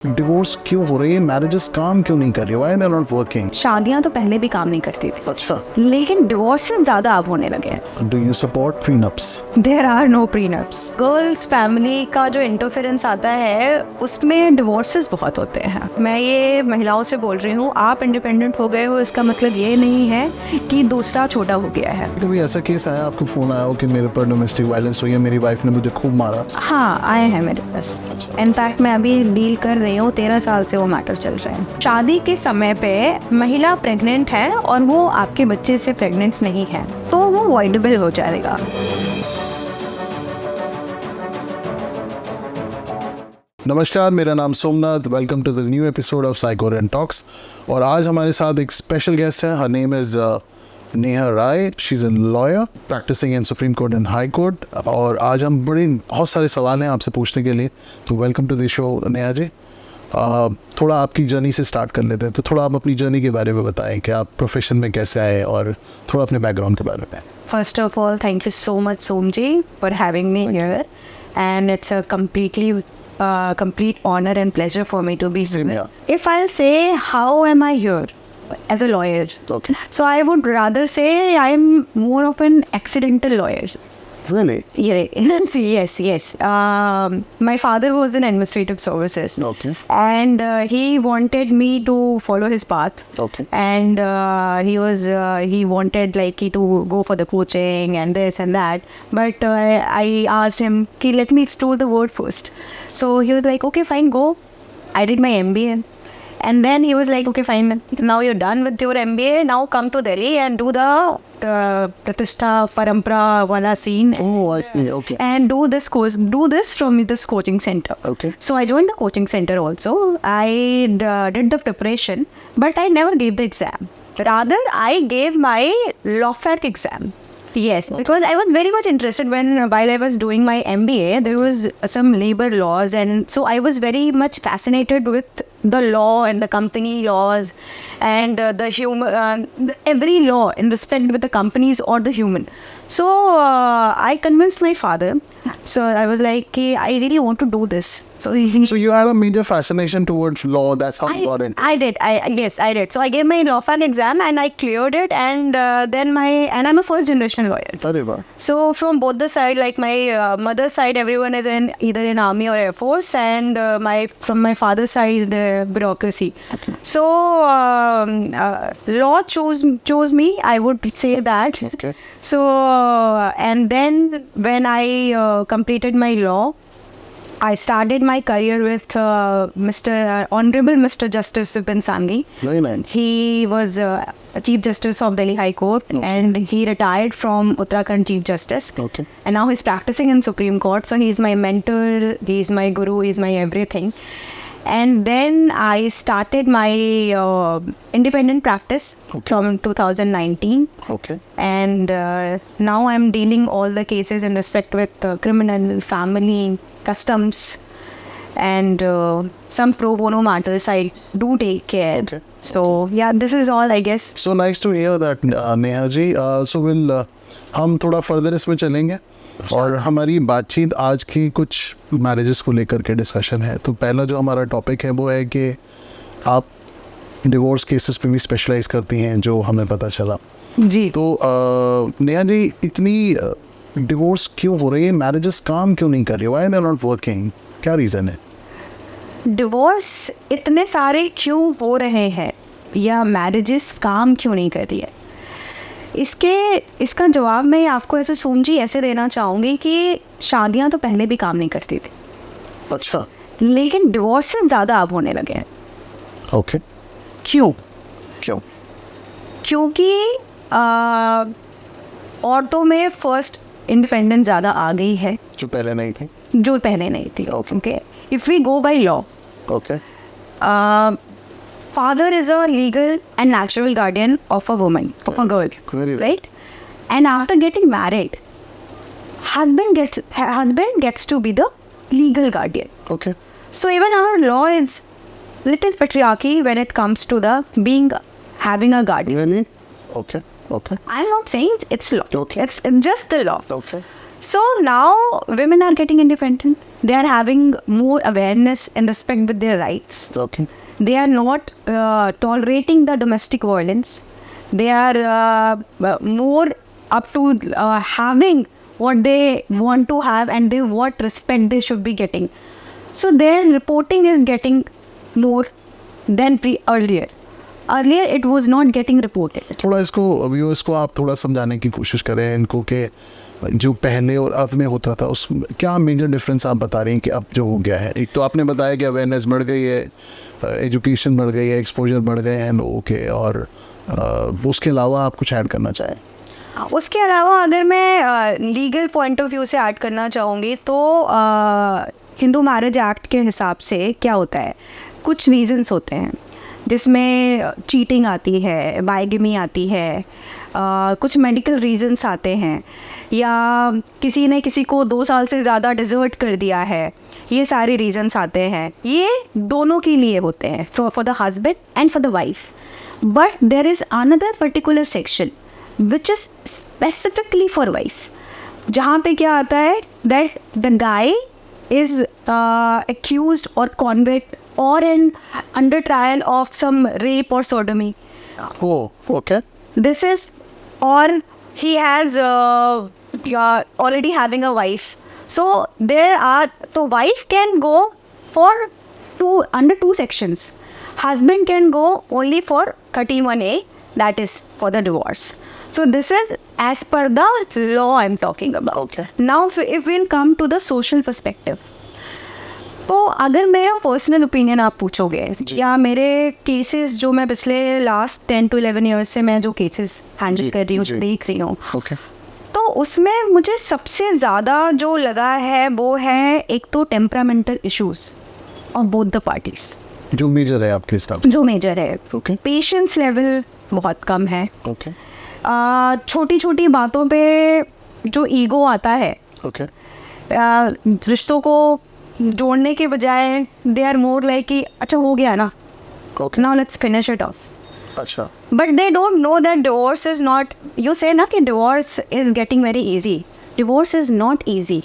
Divorce क्यों हो रही है? मैरिजेस काम क्यों नहीं कर रही? Why they are not working? शादियां तो पहले भी काम नहीं करती थी, अच्छा, लेकिन डिवोर्सेस ज्यादा अब होने लगे हैं। Do you support prenups? There are no prenups. Girls family का जो इंटरफेरेंस आता है उसमें डिवोर्सेस बहुत होते हैं। मैं ये महिलाओं से बोल रही हूँ, आप इंडिपेंडेंट हो गए हो इसका मतलब ये नहीं है कि दूसरा छोटा हो गया है। कभी ऐसा केस आया, आपको फोन आया हो कि मेरे पर डोमेस्टिक वायलेंस हुई है, मेरी वाइफ ने मुझे खूब मारा? हाँ, आए हैं मेरे पास। इनफैक्ट मैं अभी डील कर रही हूँ, 13 साल से वो मैटर चल रहा है। शादी के समय पे महिला प्रेग्नेंट है और वो आपके बच्चे से प्रेग्नेंट नहीं है तो वो वॉइडेबल हो जाएगा। नमस्कार, मेरा नाम Somnath. Welcome to the new episode of psychorant talks. और आज हमारे साथ एक स्पेशल गेस्ट है। Her name is Neha Rai. She is a lawyer practising in Supreme Court and High Court. और आज हम बहुत सारे सवाल हैं आपसे पूछने के लिए। तो welcome to the show Neha ji. थोड़ा आपकी जर्नी से स्टार्ट कर लेते हैं। तो थोड़ा आप अपनी जर्नी के बारे में बताएं कि आप प्रोफेशन में कैसे आए और थोड़ा अपने बैकग्राउंड के बारे में। First of all, thank you so much, Somji, for having me here. And it's a complete honor and pleasure for me to be Same here. here. If I'll say, how am I here as a lawyer? Okay. So I would rather say I'm more of an accidental lawyer. Really? Yes. My father was in administrative services. Okay. And he wanted me to follow his path. Okay. And he wanted like to go for the coaching and this and that. But I asked him, okay, let me explore the world first. So he was like, okay, fine, go. I did my MBA. And then he was like, okay, fine, now you're done with your MBA, now come to Delhi and do the Pratishtha Parampara wala scene. Oh, I see. Okay. And do this course, do this from this coaching center. Okay. So I joined the coaching center also. I did the preparation, but I never gave the exam. Rather, I gave my law fac exam. Yes, because I was very much interested while I was doing my MBA, there was some labor laws, and so I was very much fascinated with the law and the company laws and every law in respect with the companies or the human. So I convinced my father. So I was like, okay, I really want to do this. So you had a major fascination towards law. That's how you got into it. I did. So I gave my law firm exam and I cleared it, and then I'm a first generation lawyer. Arey wah. So from both the side, like my mother's side, everyone is either in army or air force, and from my father's side, bureaucracy. Okay. So law chose me, I would say that. Okay. So and then when I completed my law, I started my career with Honorable Mr. Justice Vipin Sanghi. Very nice. He was Chief Justice of Delhi High Court, Okay. and he retired from Uttarakhand Chief Justice. Okay. And now he's practicing in Supreme Court. So he's my mentor, he's my guru, he's my everything. And then I started my independent practice from 2019. Okay. And now I'm dealing all the cases in respect with criminal, family, customs, and some pro bono matters. I do take care. Okay. So yeah, this is all, I guess. So nice to hear that, Neha ji. So we'll हम थोड़ा further इसमें चलेंगे और हमारी बातचीत आज की कुछ मैरिजेस को लेकर के डिस्कशन है. तो पहला जो हमारा टॉपिक है वो है कि आप डिवोर्स केसेस पे भी स्पेशलाइज करती हैं, जो हमें पता चला. जी. तो नेहा जी, इतनी डिवोर्स क्यों हो रही है? मैरिजेस काम क्यों नहीं कर रही? Why they are not working? क्या रीज़न है? डिवोर्स इतने सारे क्यों हो रहे हैं या मैरिजेस काम क्यों नहीं कर रही है, इसका जवाब मैं आपको ऐसे सोमजी ऐसे देना चाहूँगी कि शादियाँ तो पहले भी काम नहीं करती थी. अच्छा. लेकिन डिवोर्सेस ज़्यादा अब होने लगे हैं. ओके. क्यों? क्योंकि औरतों में फर्स्ट इंडिपेंडेंस ज़्यादा आ गई है जो पहले नहीं थी. Okay. If we go by law, okay. father is a legal and natural guardian of a woman, of a girl, Very right? And after getting married, husband gets to be the legal guardian. Okay. So even our law is little patriarchy when it comes to the having a guardian. Really? Okay. I'm not saying it's law. Okay. It's just the law. Okay. So now women are getting independent. they are having more awareness and respect with their rights. Okay. They are not tolerating the domestic violence. They are more up to having what they want to have and what respect they should be getting. So their reporting is getting more than earlier. Earlier it was not getting reported. थोड़ा इसको viewers को आप थोड़ा समझाने की कोशिश करें इनको कि जो पहले और अब में होता था उस क्या मेजर डिफरेंस आप बता रही हैं कि अब जो हो गया है. एक तो आपने बताया कि अवेयरनेस बढ़ गई है, एजुकेशन बढ़ गई है, एक्सपोजर बढ़ गए हैं लोगों के, और उसके अलावा आप कुछ ऐड करना चाहें? उसके अलावा अगर मैं लीगल पॉइंट ऑफ व्यू से ऐड करना चाहूँगी तो हिंदू मैरिज एक्ट के हिसाब से क्या होता है, कुछ रीजंस होते हैं जिसमें चीटिंग आती है, बाइगमी आती है, कुछ मेडिकल रीजंस आते हैं, या किसी ने किसी को 2 साल से ज़्यादा डिजर्ट कर दिया है, ये सारे रीजंस आते हैं. ये दोनों के लिए होते हैं, for the husband and for the wife. But there is another particular section which is specifically for wife, जहाँ पे क्या आता है that the guy is accused or convict or under trial of some rape or sodomy. Oh, okay. This is, or he has already having a wife. So so wife can go for under 2 sections. Husband can go only for 13(1)(a), that is for the divorce. So this is as per the law I'm talking about. Okay. Now if we'll come to the social perspective, तो अगर मेरा personal opinion आप पूछोगे या मेरे cases जो मैं पिछले लास्ट 10 to 11 ईयर्स से मैं जो केसेस हैंडल कर रही हूँ, देख रही हूँ, तो उसमें मुझे सबसे ज़्यादा जो लगा है वो है एक तो temperamental issues of both the parties. जो मेजर है आपके हिसाब से? जो मेजर है. Okay. पेशेंस लेवल बहुत कम है. Okay. छोटी छोटी बातों पे जो ईगो आता है, Okay. रिश्तों को जोड़ने के बजाय दे आर मोर लाइक कि अच्छा हो गया ना, now let's finish it off. अच्छा. But they don't know that divorce is not, you say ना कि divorce is getting very easy. Divorce is not easy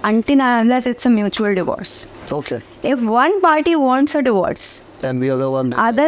until and unless it's a mutual divorce. Okay. If one party wants a divorce And the other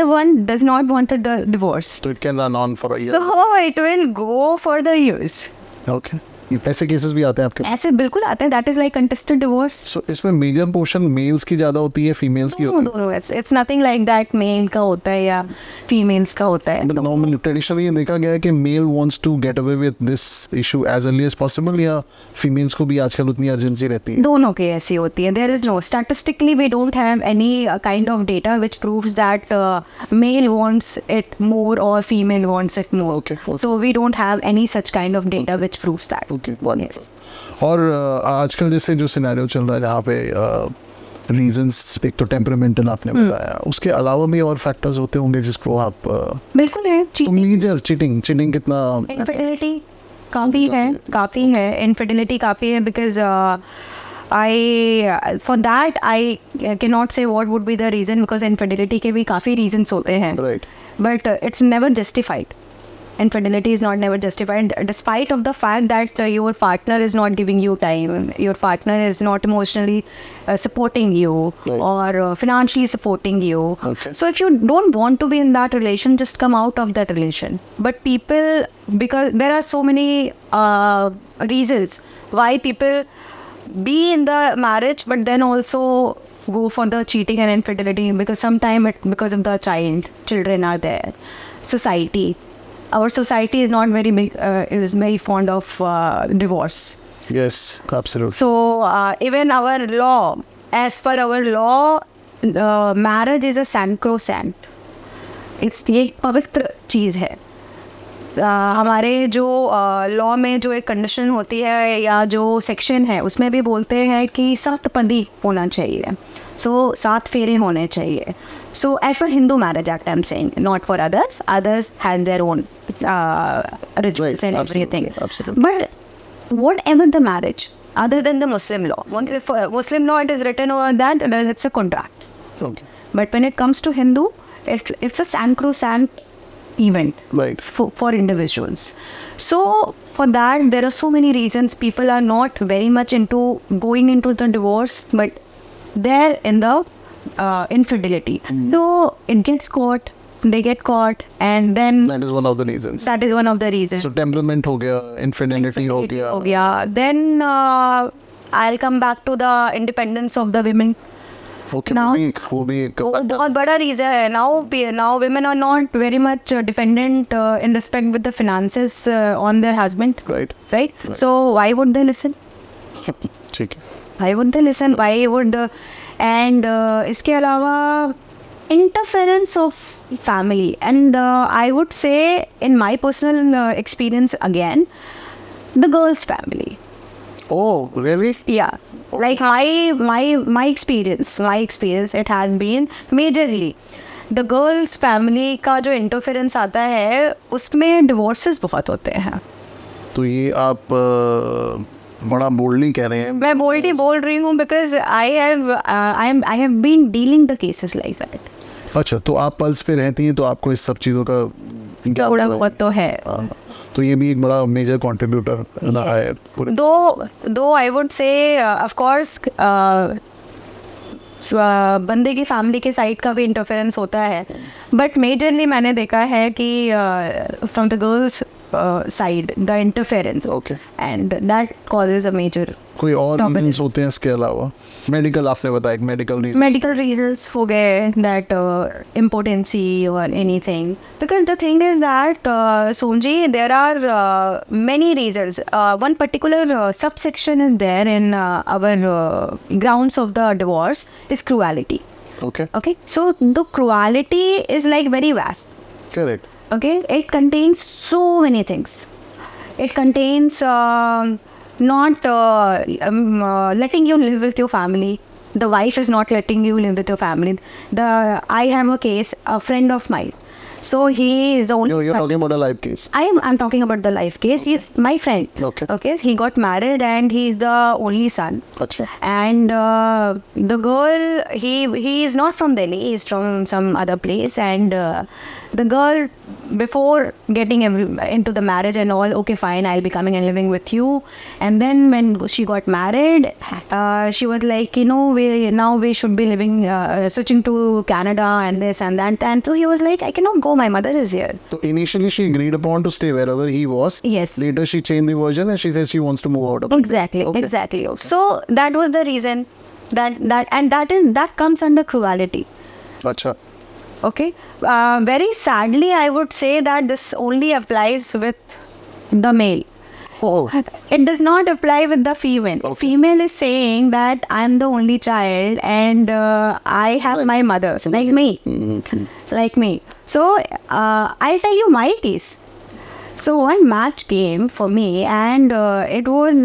one does not want the divorce, So it can run on for a year. so it will go for the years. Okay. ये ऐसे cases भी आते हैं आपके? ऐसे बिल्कुल आते हैं. That is like contested divorce. So इसमें मेजर पोर्शन मेल्स की ज़्यादा होती है, फीमेल्स की होती है? No, it's nothing like that male का होता है या फीमेल्स का होता है. नॉर्मली ट्रेडिशनली ये देखा गया है कि male wants to get away with this issue as early as possible, या फीमेल्स को भी आजकल उतनी अर्जेंसी रहती है? दोनों की ऐसी होती है. There is no statistically we don't have any kind of data which proves that male wants it more और female wants it more. Okay. So we don't have any such kind of data which proves that. Okay, wonderful. और आजकल जैसे जो scenario चल रहा है जहाँ पे रीजंस एक तो टेम्परामेंटल आपने बताया, उसके अलावा भी और फैक्टर्स होते होंगे जिसको आप बिल्कुल है. तो मेजर चीटिंग कितना? इनफिडिलिटी काफ़ी है. इनफिडिलिटी काफ़ी है because for that I cannot say what would be the reason, because infidelity के भी काफ़ी reasons होते हैं. Right. But it's never justified. Infidelity is not never justified, despite of the fact that your partner is not giving you time, your partner is not emotionally supporting you, Right. or financially supporting you. Okay. So if you don't want to be in that relation, just come out of that relation. But people, because there are so many reasons why people be in the marriage but then also go for the cheating and infidelity, because sometimes because of the children are there. Society, our society is not is very fond of divorce. Yes, absolutely. So even our law, as per our law, marriage is a sacrosanct. It's ये पवित्र चीज़ है. हमारे जो law में जो एक condition होती है या जो सेक्शन है उसमें भी बोलते हैं कि 7 पति होना चाहिए. So 7 फेरे होने चाहिए. So as for Hindu marriage act, I'm saying, not for others. Others have their own rituals, Right, and absolutely, everything. absolutely. But whatever the marriage, other than the Muslim law, Muslim law, it is written over that it's a contract. Okay. But when it comes to Hindu, it's a sacrosanct event Right. for individuals. So for that, there are so many reasons people are not very much into going into the divorce, but they're in the infidelity. So it gets caught, they get caught, and then That is one of the reasons. that is one of the reasons. So temperament हो गया, infidelity हो गया. Oh, yeah. Then I'll come back to the independence of the women. Okay, Now- वो भी एक वो factor. बहुत बड़ा रीजन है. Now women are not very much dependent in respect with the finances on their husband, Right. right? So why would they listen? ठीक है. Why would they listen? Why would and इसके अलावा interference of family, and I would say in my personal experience again, the girl's family. Oh, really? Yeah, like my experience, it has been majorly the girl's family का जो interference आता है उसमें divorces बहुत होते हैं. तो ये आप बड़ा boldly कह रहे हैं. मैं boldly बोल रही हूँ because I have been dealing the cases like that. अच्छा, तो आप पल्स पे रहती हैं तो आपको इस सब चीज़ों का ज्ञान थोड़ा तो है. बहुत तो है. हाँ, तो ये भी एक बड़ा मेजर कंट्रीब्यूटर रहा है पूरे. Though I would say of course बंदे की फैमिली के साइड का भी इंटरफेरेंस होता है, बट मेजरली मैंने देखा है कि from the girls side the interference, Okay. And that causes a major कोई और Dominance. रीजंस होते हैं इसके अलावा? मेडिकल आपने बताया, एक मेडिकल रीजन. medical reasons हो गए, that impotency or anything, because the thing is that Sonji, there are many reasons. One particular subsection is there in our grounds of the divorce is cruelty. Okay, Okay, so the cruelty is like very vast. correct. Okay, it contains so many things. It contains not letting you live with your family. The wife is not letting you live with your family. I have a case, a friend of mine. So he is the only. You're talking about a live case. I'm talking about the life case. He's my friend. Okay. Okay. He got married and he's the only son. अच्छा. And the girl, he is not from Delhi. He's from some other place. And the girl, before getting into the marriage and all, okay, fine, I'll be coming and living with you. And then when she got married, she was like, we should be living, switching to Canada and this and that. And so he was like, I cannot go. My mother is here. So initially she agreed upon to stay wherever he was. Yes. Later she changed the version and she said she wants to move out of Exactly, Okay. exactly. So that was the reason that comes under cruelty. अच्छा. Okay. Very sadly, I would say that this only applies with the male. Oh. It does not apply with the female. Okay. Female is saying that I'm the only child and I have my mother, like me. Like me. So I'll tell you my case. So one match came for me and it was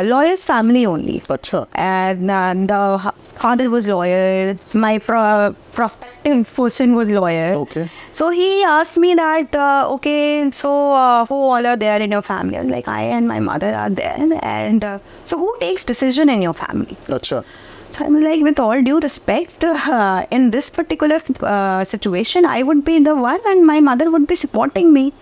lawyer's family only. अच्छा. And the father was lawyer, my prospective person was lawyer. Okay. So he asked me that, okay, so who all are there in your family? I was like, I and my mother are there. And so who takes decision in your family? अच्छा. So I'm like, with all due respect, in this particular situation, I would be the one and my mother would be supporting me.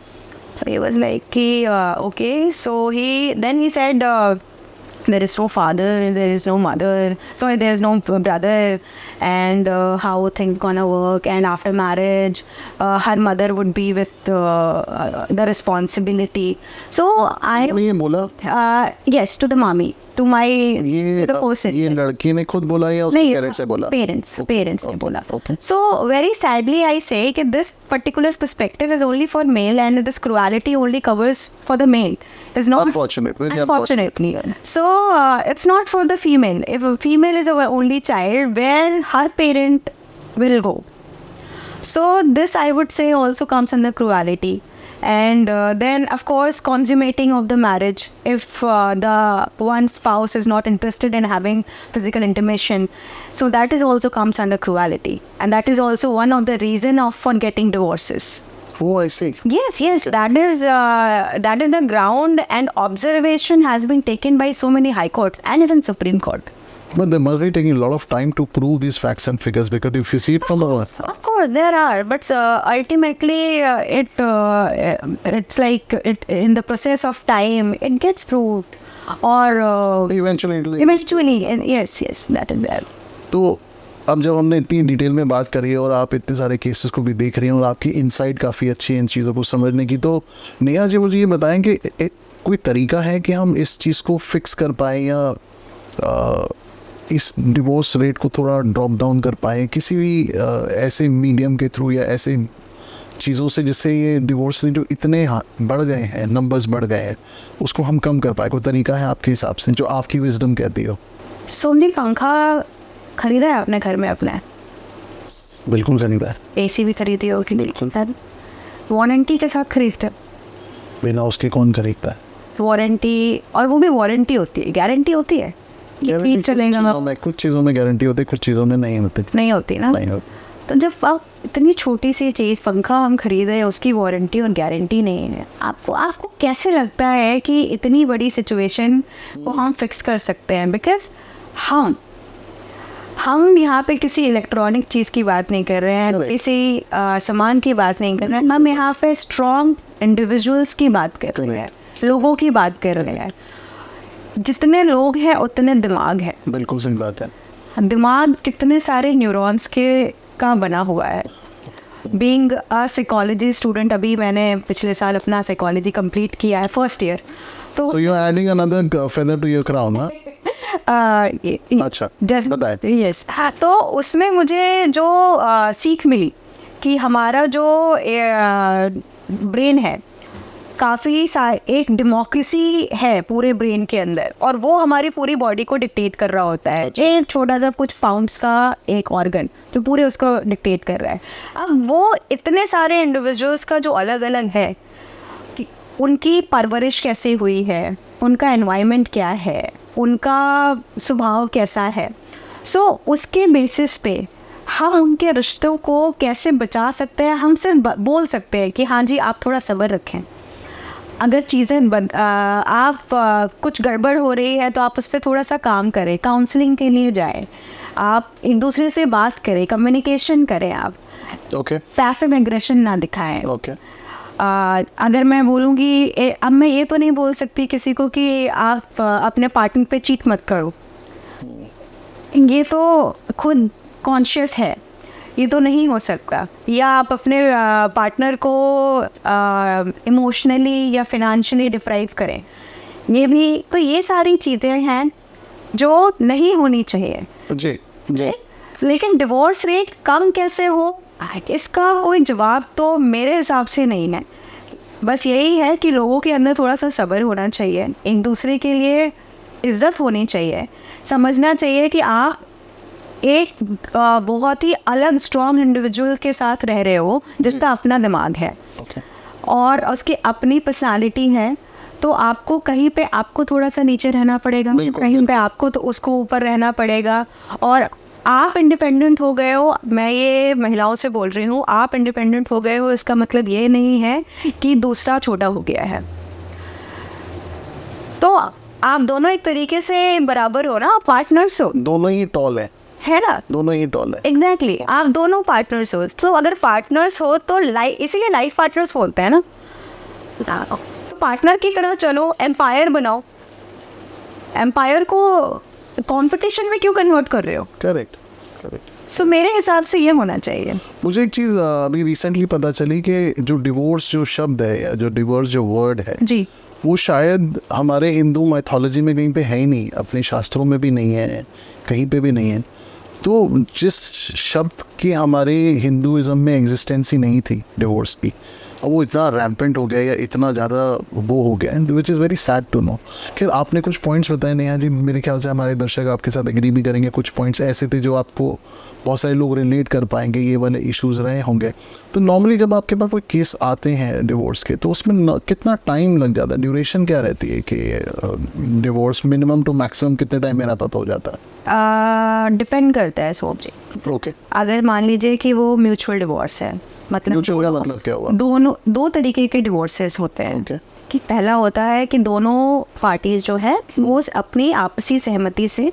So he was like, okay. So then he said, there is no father, there is no mother, so there is no brother, and how things gonna work. And after marriage, her mother would be with the responsibility. So आपने ये बोला? yes, to the mommy, to ये the person. ये लड़की ने खुद बोला या उसके पेरेंट्स ने बोला? पेरेंट्स ने बोला. Okay. So very sadly I say that this particular perspective is only for male and this cruelty only covers for the male. It's not Unfortunately. unfortunately. So it's not for the female. If a female is our only child, where her parent will go. So this I would say also comes under cruelty. And then of course consummating of the marriage, if the one spouse is not interested in having physical intimation, so that is also comes under cruelty, and that is also one of the reason for getting divorces. Oh, I see. Yes, that is the ground, and observation has been taken by so many high courts and even Supreme Court. But they must be taking a lot of time to prove these facts and figures, because if you see it from Of course, there are, but ultimately, it's like it in the process of time, it gets proved, or eventually, and yes, that is there. तो अब जब हमने इतनी detail में बात करी है और आप इतने सारे केसेस को भी देख रही हैं और आपकी इनसाइट काफ़ी अच्छी है इन चीज़ों को समझने की, तो नेहा जी मुझे ये बताएं कि कोई तरीका है कि हम इस चीज़ को फिक्स कर पाएँ या इस डिवोर्स रेट को थोड़ा ड्रॉप डाउन कर पाएँ किसी भी ऐसे मीडियम के थ्रू या ऐसे चीज़ों से, जिससे ये डिवोर्स रेट जो इतने बढ़ गए हैं, नंबर्स बढ़ गए हैं, उसको हम कम कर पाए? कोई तरीका है आपके हिसाब से जो आपकी विजडम कहती हो? सोमजी, पंखा खरीदा है अपने घर में अपने? बिल्कुल खरीदा है। एसी भी खरीदी होगी? बिल्कुल। वारंटी के साथ खरीदते? बिना उसके कौन खरीदता है? वारंटी, और वो भी वारंटी होती है, गारंटी होती है, ठीक चलेगा। कुछ चीज़ों में गारंटी होती है, कुछ चीज़ों में नहीं होती ना। नहीं होती। तो जब आप इतनी छोटी सी चीज़ पंखा हम खरीदे, उसकी वारंटी और गारंटी नहीं है, आपको कैसे लगता है कि इतनी बड़ी सिचुएशन को हम फिक्स कर सकते हैं? बिकॉज हम यहाँ पे किसी इलेक्ट्रॉनिक चीज़ की बात नहीं कर रहे हैं, किसी सामान की बात नहीं कर रहे हैं, हम यहाँ पे स्ट्रॉन्ग इंडिविजुअल्स की बात कर रहे हैं, लोगों की बात कर रहे हैं। जितने लोग हैं उतने दिमाग है। बिल्कुल सही बात है। दिमाग कितने सारे न्यूरॉन्स का बना हुआ है। बीइंग अ साइकोलॉजी स्टूडेंट, अभी मैंने पिछले साल अपना साइकोलॉजी कंप्लीट किया है, फर्स्ट ईयर। तो you are adding another feather to your crown, हाँ? अच्छा, बताएं। यस, हाँ। तो उसमें मुझे जो सीख मिली कि हमारा जो ब्रेन है, काफ़ी एक डेमोक्रेसी है पूरे ब्रेन के अंदर, और वो हमारी पूरी बॉडी को डिक्टेट कर रहा होता है। एक छोटा सा कुछ पाउंड्स का एक ऑर्गन जो पूरे उसको डिक्टेट कर रहा है। अब वो इतने सारे इंडिविजुअल्स का जो अलग अलग है, कि उनकी परवरिश कैसे हुई है, उनका एनवायरनमेंट क्या है, उनका स्वभाव कैसा है, उसके बेसिस पे हम उनके रिश्तों को कैसे बचा सकते हैं। हम सिर्फ बोल सकते हैं कि हाँ जी, आप थोड़ा सब्र रखें। अगर चीज़ें कुछ गड़बड़ हो रही है तो आप उस पर थोड़ा सा काम करें, काउंसलिंग के लिए जाएं, आप एक दूसरे से बात करें, कम्युनिकेशन करें, आप पैसिव एग्रेशन ना दिखाएं। अगर मैं बोलूँगी, अब मैं ये तो नहीं बोल सकती किसी को कि आप अपने पार्टनर पे चीट मत करो, ये तो खुद कॉन्शियस है, ये तो नहीं हो सकता। या आप अपने पार्टनर को इमोशनली या फिनेंशियली डिप्राइव करें, ये भी, तो ये सारी चीज़ें हैं जो नहीं होनी चाहिए। जी। लेकिन डिवोर्स रेट कम कैसे हो, इसका कोई जवाब तो मेरे हिसाब से नहीं है। बस यही है कि लोगों के अंदर थोड़ा सा सब्र होना चाहिए, एक दूसरे के लिए इज्जत होनी चाहिए, समझना चाहिए कि आप एक बहुत ही अलग स्ट्रॉन्ग इंडिविजुअल के साथ रह रहे हो जिसका अपना दिमाग है और उसकी अपनी पर्सनालिटी है। तो आपको कहीं पे आपको थोड़ा सा नीचे रहना पड़ेगा, कहीं पे आपको तो उसको ऊपर रहना पड़ेगा। और आप इंडिपेंडेंट हो गए हो, मैं ये महिलाओं से बोल रही हूँ, आप इंडिपेंडेंट हो गए हो इसका मतलब ये नहीं है कि दूसरा छोटा हो गया है। तो आप दोनों एक तरीके से बराबर हो ना, पार्टनर्स हो, दोनों ही टॉल है ना, दोनों ही टॉल है। एग्जैक्टली, आप दोनों पार्टनर्स हो। तो अगर पार्टनर्स हो तो इसीलिए लाइफ पार्टनर्स बोलते हैं ना। तो पार्टनर की तरह चलो, एम्पायर बनाओ। एम्पायर को कंपटीशन में क्यों कन्वर्ट कर रहे हो? करेक्ट। सो मेरे हिसाब से ये होना चाहिए। मुझे एक चीज़ अभी रिसेंटली पता चली कि जो डिवोर्स जो शब्द है या जो डिवोर्स जो वर्ड है जी, वो शायद हमारे हिंदू माइथोलॉजी में कहीं पे है ही नहीं, अपने शास्त्रों में भी नहीं है, कहीं पे भी नहीं है। तो जिस शब्द की हमारे हिंदुज़म में एग्जिस्टेंस ही नहीं थी डिवोर्स की, अब वो इतना रैम्पेंट हो गया या इतना ज़्यादा वो हो गया, which is very sad to know. खैर, आपने कुछ पॉइंट्स बताए नेहा जी, मेरे ख्याल से हमारे दर्शक आपके साथ एग्री भी करेंगे। कुछ पॉइंट्स ऐसे थे जो आपको बहुत सारे लोग रिलेट कर पाएंगे, ये वाले इश्यूज़ रहे होंगे। तो नॉर्मली जब आपके पास कोई केस आते हैं डिवोर्स के, तो उसमें कितना टाइम लग जाता है, ड्यूरेशन क्या रहती है कि डिवोर्स मिनिमम टू मैक्सिमम कितने टाइम में रैप हो जाता है? डिपेंड करता है सोच जी। ओके, अगर मान लीजिए कि वो म्यूचुअल डिवोर्स है, मतलब क्या हुआ? दो तरीके के डिवोर्सेस होते हैं। कि पहला होता है कि दोनों पार्टीज जो है वो अपनी आपसी सहमति से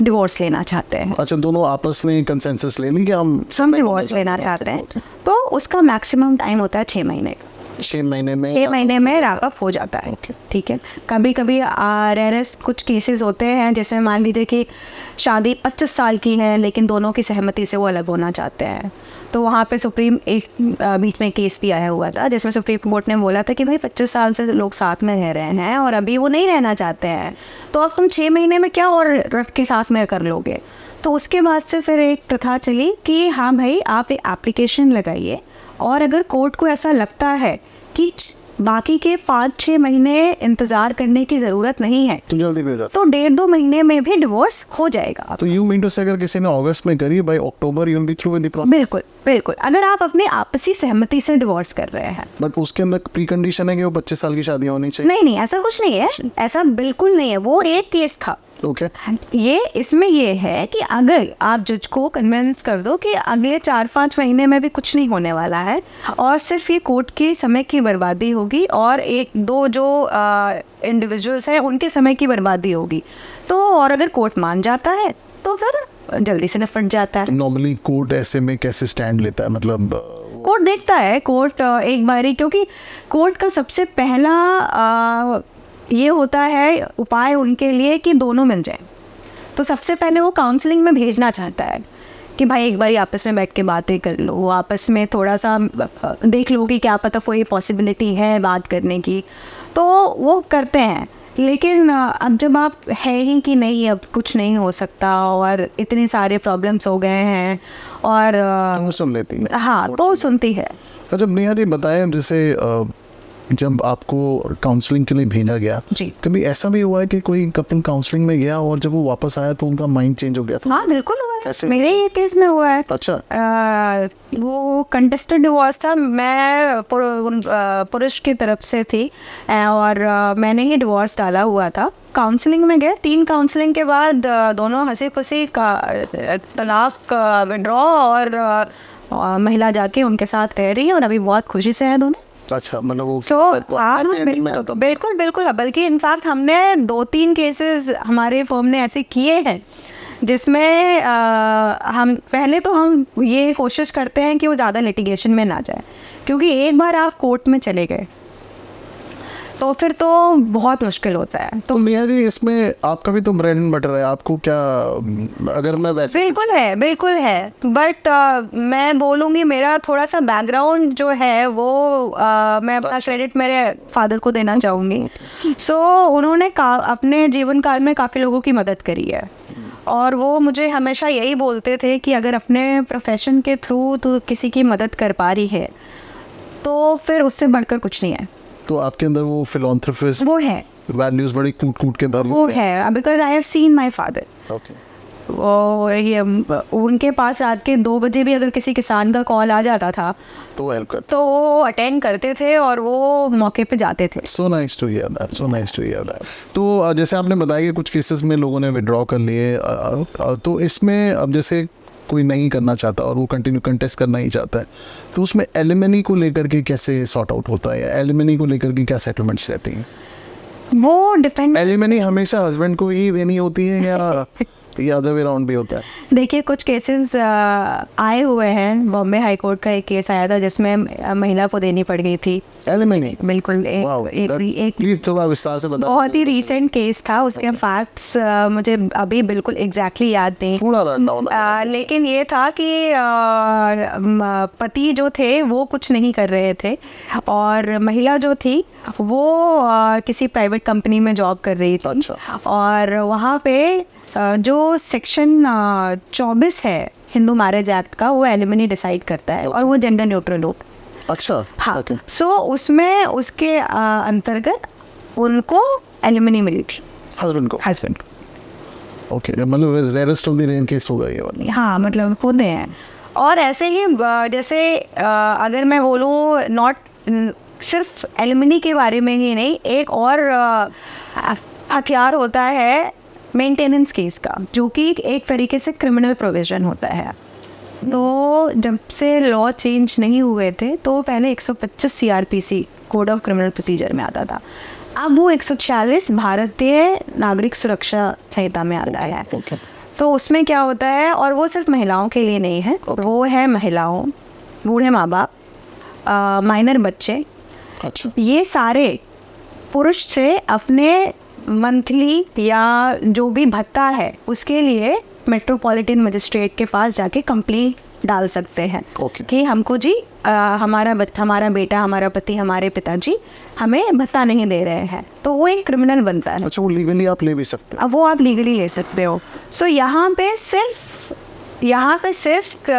डिवोर्स लेना चाहते हैं, अच्छा, दोनों आपस में कंसेंसस ले ली कि हम सब डिवोर्स लेना चाहते हैं, तो उसका मैक्सिमम टाइम होता है 6 महीने का। 6 महीने में 6 महीने में रैपअप हो जाता है। ठीक है, कभी कभी रेयरेस्ट कुछ केसेस होते हैं, जैसे मान लीजिए कि शादी 25 साल की है लेकिन दोनों की सहमति से वो अलग होना चाहते हैं, तो वहाँ पे सुप्रीम एक बीच में केस भी आया हुआ था जिसमें सुप्रीम कोर्ट ने बोला था कि भाई 25 साल से लोग साथ में रह रहे हैं और अभी वो नहीं रहना चाहते हैं, तो अब तुम 6 महीने में क्या और रख के साथ में कर लोगे। तो उसके बाद से फिर एक प्रथा चली कि हाँ भाई आप एक एप्लीकेशन लगाइए, और अगर कोर्ट को ऐसा लगता है कि बाकी के 5-6 महीने इंतजार करने की ज़रूरत नहीं है तो जल्दी भी हो जाता। तो 1.5-2 महीने में भी डिवोर्स हो जाएगा। तो यू मीन टू से अगर किसी ने अगस्त में करी, by October you will be through with the process. बिल्कुल बिल्कुल, अगर आप अपने आपसी सहमति से डिवोर्स कर रहे हैं। बट उसके अंदर प्री कंडीशन है कि वो 25 साल की शादी होनी चाहिए। नहीं नहीं, ऐसा कुछ नहीं है, ऐसा बिल्कुल नहीं है, वो एक केस था। ओके, ये इसमें ये है कि अगर आप जज को कन्विंस कर दो कि अगले 4-5 महीने में भी कुछ नहीं होने वाला है और सिर्फ ये कोर्ट के समय की बर्बादी होगी और 1-2 जो इंडिविजुअल्स हैं उनके समय की बर्बादी होगी, तो और अगर कोर्ट मान जाता है तो फिर जल्दी से निपट जाता है। नॉर्मली कोर्ट ऐसे में कैसे स्टैंड लेता है, मतलब कोर्ट देखता है, कोर्ट एक बारी, क्योंकि कोर्ट का सबसे पहला ये होता है उपाय उनके लिए कि दोनों मिल जाएं, तो सबसे पहले वो काउंसलिंग में भेजना चाहता है कि भाई एक बारी आपस में बैठ के बातें कर लो, आपस में थोड़ा सा देख लो कि क्या पता कोई पॉसिबिलिटी है बात करने की, तो वो करते हैं। लेकिन अब जब आप है ही कि नहीं अब कुछ नहीं हो सकता और इतने सारे प्रॉब्लम्स हो गए हैं और वो सुन लेती है। हाँ, तो सुनती है। तो जब नेहा जी बताएं, जैसे जब आपको काउंसलिंग के लिए भेजा गया, जी। कभी ऐसा भी हुआ है कि कोई कपल काउंसलिंग में गया और जब वो वापस आया तो उनका माइंड चेंज हो गया था? हाँ बिल्कुल हुआ है, कैसे? मेरे ये केस में हुआ है। अच्छा, वो कंटेस्टेड डिवोर्स था, मैं पुरुष की तरफ से थी और मैंने ही डिवोर्स डाला हुआ था। काउंसलिंग में गए, 3 काउंसलिंग के बाद दोनों हंसी खुशी का तलाक विड्रॉ और महिला जाके उनके साथ रह रही है और अभी बहुत खुशी से है दोनों। अच्छा, मतलब वो बिल्कुल बिल्कुल, बल्कि इनफैक्ट हमने 2-3 केसेस हमारे फर्म ने ऐसे किए हैं जिसमें हम पहले तो हम ये कोशिश करते हैं कि वो ज़्यादा लिटिगेशन में ना जाए, क्योंकि एक बार आप कोर्ट में चले गए तो फिर तो बहुत मुश्किल होता है। तो नेहा जी, इसमें आपका भी तो ब्रेड एंड बटर है, आपको क्या, अगर मैं वैसे बिल्कुल है, बट मैं बोलूँगी मेरा थोड़ा सा बैकग्राउंड जो है वो मैं अपना क्रेडिट मेरे फादर को देना चाहूँगी। सो उन्होंने अपने जीवन काल में काफ़ी लोगों की मदद करी है और वो मुझे हमेशा यही बोलते थे कि अगर अपने प्रोफेशन के थ्रू तो किसी की मदद कर पा रही है तो फिर उससे बढ़कर कुछ नहीं है। तो आपके अंदर वो फिलॉन्थ्रोपिस्ट वो है, वैल्यूज बड़ी कूट के भर वो है, because I have seen my father. Okay, ये उनके पास रात के 2 बजे भी अगर किसी किसान का कॉल आ जाता था तो हेल्प कर, तो वो अटेंड करते थे और वो मौके पे जाते थे। So nice to hear that, so nice to hear that. तो जैसे आपने बताया कि कुछ केसेस में लोगों ने विड्रॉ कर लिए, तो इसमें अब जैसे कोई नहीं करना चाहता और वो कंटिन्यू कंटेस्ट करना ही चाहता है, तो उसमें एलिमनी को लेकर के कैसे सॉर्ट आउट होता है, या एलिमनी को लेकर के क्या सेटलमेंट्स रहती हैं? वो डिपेंड, एलिमनी हमेशा हस्बैंड को ही देनी होती है या अदर वे राउंड भी होता है? देखिए कुछ केसेस आए हुए हैं, बॉम्बे हाई कोर्ट का एक केस आया था जिसमें महिला को देनी पड़ गई थी एलिमनी। बिल्कुल, एक प्लीज थोड़ा विस्तार से बताओ। बहुत ही रीसेंट केस था, उसके फैक्ट्स मुझे अभी बिल्कुल एग्जैक्टली याद नहीं, थोड़ा रनडाउन। लेकिन ये था कि पति जो थे वो कुछ नहीं कर रहे थे और महिला जो थी वो किसी प्राइवेट कंपनी में जॉब कर रही थी। अच्छा। और वहाँ पे जो सेक्शन 24 है हिंदू मैरिज एक्ट का, वो एलिमनी डिसाइड करता है और वो जेंडर न्यूट्रल होता है। अच्छा, हाँ, सो उसमें उसके अंतर्गत उनको एलिमनी मिली थी, हस्बैंड। ओके, मतलब rarest of the rare case होगा ये वाला। हाँ, मतलब होते हैं। और ऐसे ही जैसे अगर मैं बोलूँ नॉट सिर्फ एलिमनी के बारे में ही नहीं, एक और हथियार होता है मेंटेनेंस केस का, जो कि एक तरीके से क्रिमिनल प्रोविजन होता है। तो जब से लॉ चेंज नहीं हुए थे तो पहले 125 CRPC code of criminal procedure में आता था, अब वो 146 भारतीय नागरिक सुरक्षा संहिता में आता है। तो उसमें क्या होता है, और वो सिर्फ महिलाओं के लिए नहीं है, वो है महिलाओं, बूढ़े माँ बाप, माइनर बच्चे, अच्छा, ये सारे पुरुष से अपने मंथली या जो भी भत्ता है उसके लिए मेट्रोपॉलिटन मजिस्ट्रेट के पास जाके कंप्लेंट डाल सकते हैं Okay. कि हमको जी हमारा बेटा, हमारा पति, हमारे पिताजी हमें भत्ता नहीं दे रहे हैं, तो वो एक क्रिमिनल बनता है। अच्छा, वो लीगली आप ले भी सकते हैं। अब वो आप लीगली ले सकते हो। सो यहाँ पे सिर्फ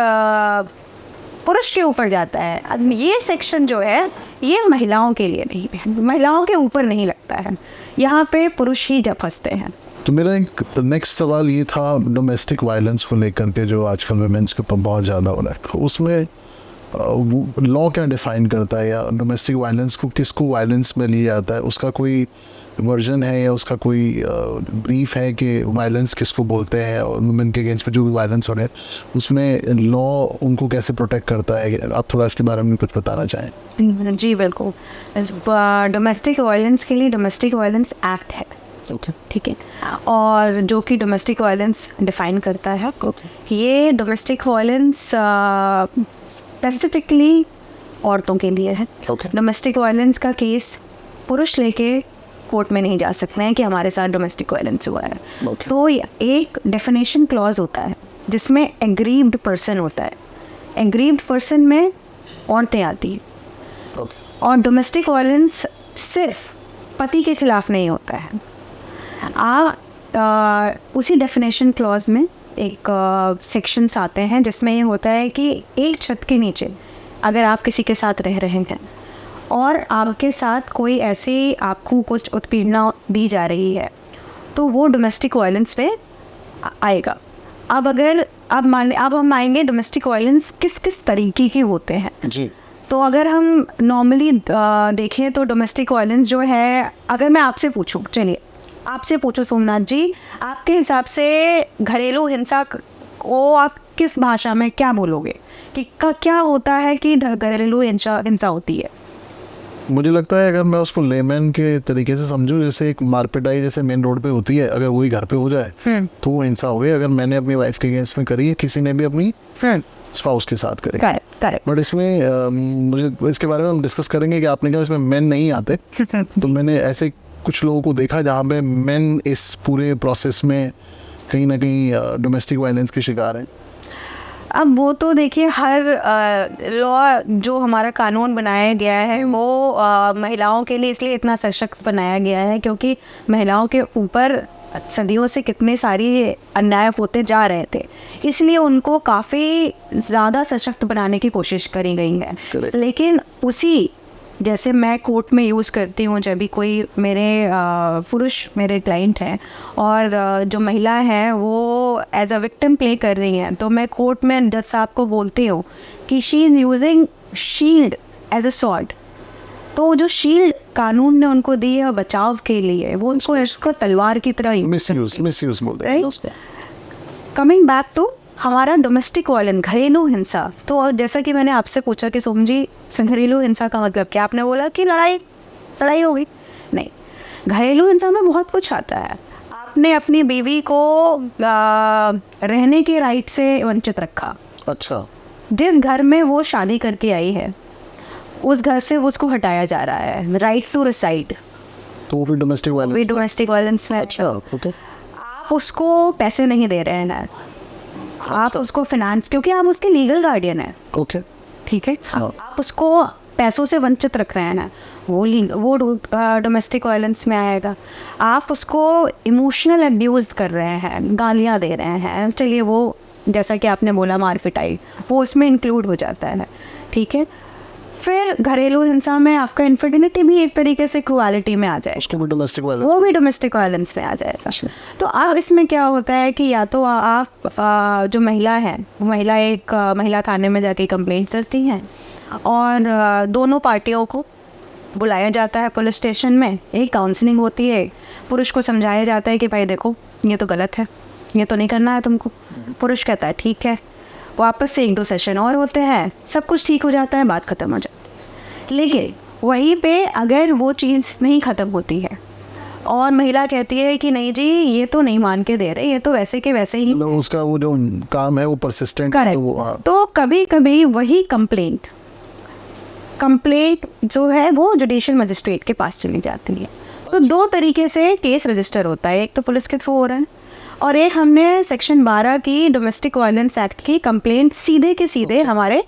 पुरुष के ऊपर जाता है। अब ये सेक्शन जो है ये महिलाओं के लिए नहीं है, महिलाओं के ऊपर नहीं लगता है, यहाँ पे पुरुष ही जब फंसते हैं। तो मेरा एक नेक्स्ट सवाल ये था डोमेस्टिक वायलेंस को लेकर के, जो आजकल वुमेन्स के ऊपर बहुत ज़्यादा हो रहा है, तो उसमें लॉ क्या डिफ़ाइन करता है, या डोमेस्टिक वायलेंस को किसको वायलेंस में लिया जाता है, उसका कोई वर्जन है या उसका कोई ब्रीफ है कि वायलेंस किसको बोलते हैं, और वुमेन के अगेंस्ट पे जो भी वायलेंस हो रहा है उसमें लॉ उनको कैसे प्रोटेक्ट करता है? आप थोड़ा इसके बारे में कुछ बताना चाहें। जी बिल्कुल। डोमेस्टिक वायलेंस के लिए डोमेस्टिक वायलेंस एक्ट है, ओके, ठीक है, और जो कि डोमेस्टिक वायलेंस डिफाइन करता है। ये डोमेस्टिक वायलेंस स्पेसिफिकली औरतों के लिए है। डोमेस्टिक वायलेंस का केस पुरुष लेके कोर्ट में नहीं जा सकते हैं कि हमारे साथ डोमेस्टिक वायलेंस हुआ है। तो एक डेफिनेशन क्लॉज होता है जिसमें एग्रीव्ड पर्सन होता है। एग्रीव्ड पर्सन में औरतें आती हैं। और डोमेस्टिक वायलेंस सिर्फ पति के खिलाफ नहीं होता है। उसी डेफिनेशन क्लॉज में एक सेक्शंस आते हैं जिसमें ये होता है कि एक छत के नीचे अगर आप किसी के साथ रह रहे हैं और आपके साथ कोई ऐसी आपको कुछ उत्पीड़ना दी जा रही है, तो वो डोमेस्टिक वायलेंस पे आएगा। अब हम आएंगे डोमेस्टिक वायलेंस किस किस तरीके के होते हैं जी। तो अगर हम नॉर्मली देखें तो डोमेस्टिक वायलेंस जो है, अगर मैं आपसे पूछूं, चलिए आपसे पूछो सोमनाथ जी, आपके हिसाब से घरेलू हिंसा को आप किस भाषा में क्या बोलोगे कि क्या होता है कि घरेलू हिंसा होती है? मुझे लगता है अगर मैं उसको लेमैन के तरीके से समझूं, जैसे एक मारपिटाई जैसे मेन रोड पे होती है, अगर वही घर पे हो जाए तो वो हिंसा हो गई। अगर मैंने अपनी वाइफ के अगेंस्ट में करी है, किसी ने भी अपनी स्पाउस के साथ करी। करेक्ट। बट इसमें मुझे इसके बारे में हम डिस्कस करेंगे कि आपने कहा इसमें मेन नहीं आते। तो मैंने ऐसे कुछ लोगों को देखा जहाँ पे मेन इस पूरे प्रोसेस में कहीं ना कहीं डोमेस्टिक वायलेंस के शिकार हैं। अब वो तो देखिए, हर लॉ जो हमारा कानून बनाया गया है वो महिलाओं के लिए इसलिए इतना सशक्त बनाया गया है क्योंकि महिलाओं के ऊपर सदियों से कितने सारी अन्याय होते जा रहे थे, इसलिए उनको काफ़ी ज़्यादा सशक्त बनाने की कोशिश करी गई है। लेकिन उसी जैसे मैं कोर्ट में यूज़ करती हूँ, जब भी कोई मेरे पुरुष मेरे क्लाइंट हैं और जो महिला है वो एज अ विक्टिम प्ले कर रही हैं, तो मैं कोर्ट में जज साहब को बोलती हूँ कि she is using shield as a sword. तो जो शील्ड कानून ने उनको दी है बचाव के लिए, वो उनको इसको तलवार की तरह मिसयूज बोलते हैं। कमिंग बैक टू हमारा डोमेस्टिक वायलेंस, घरेलू हिंसा, तो जैसा कि मैंने आपसे पूछा कि सोम जी घरेलू हिंसा का मतलब क्या, आपने बोला कि लड़ाई हो गई। नहीं, घरेलू हिंसा में बहुत कुछ आता है। आपने अपनी बीवी को रहने के राइट से वंचित रखा। अच्छा। जिस घर में वो शादी करके आई है उस घर से उसको हटाया जा रहा है, राइट टू रिसाइड, तो वो भी डोमेस्टिक वायलेंस में। अच्छा, ओके। आप उसको पैसे नहीं दे रहे हैं ना, आप उसको फाइनेंस, क्योंकि आप उसके लीगल गार्डियन है, ओके, ठीक है, आप उसको पैसों से वंचित रख रहे हैं ना, वो डोमेस्टिक वायलेंस में आएगा। आप उसको इमोशनल अब्यूज़ कर रहे हैं, गालियाँ दे रहे हैं, चलिए वो जैसा कि आपने बोला मार पिटाई, वो उसमें इंक्लूड हो जाता है, ठीक है। फिर घरेलू हिंसा में आपका इन्फिडिलिटी भी एक तरीके से क्रुएलिटी में आ जाए, उसको भी डोमेस्टिक वायलेंस, वो भी डोमेस्टिक वायलेंस में आ जाएगा। तो अब इसमें क्या होता है कि या तो आप जो महिला है, महिला एक महिला थाने में जाके कंप्लेंट करती हैं और दोनों पार्टियों को बुलाया जाता है पुलिस स्टेशन में, एक काउंसलिंग होती है, पुरुष को समझाया जाता है कि भाई देखो ये तो गलत है, ये तो नहीं करना है तुमको। पुरुष कहता है ठीक है, वापस से 1-2 सेशन और होते हैं, सब कुछ ठीक हो जाता है, बात ख़त्म हो जाती है। लेकिन वहीं पे अगर वो चीज़ नहीं ख़त्म होती है, और महिला कहती है कि नहीं जी ये तो नहीं मान के दे रहे, ये तो वैसे के वैसे ही। मतलब उसका वो जो काम है वो परसिस्टेंट है, तो वो करेक्ट। तो कभी कभी वही कंप्लेंट जो है वो जुडिशियल मजिस्ट्रेट के पास चली जाती है। तो दो तरीके से केस रजिस्टर होता है, एक तो पुलिस के थ्रू हो रहा है और एक हमने सेक्शन 12 की डोमेस्टिक वायलेंस एक्ट की कंप्लेंट सीधे के सीधे हमारे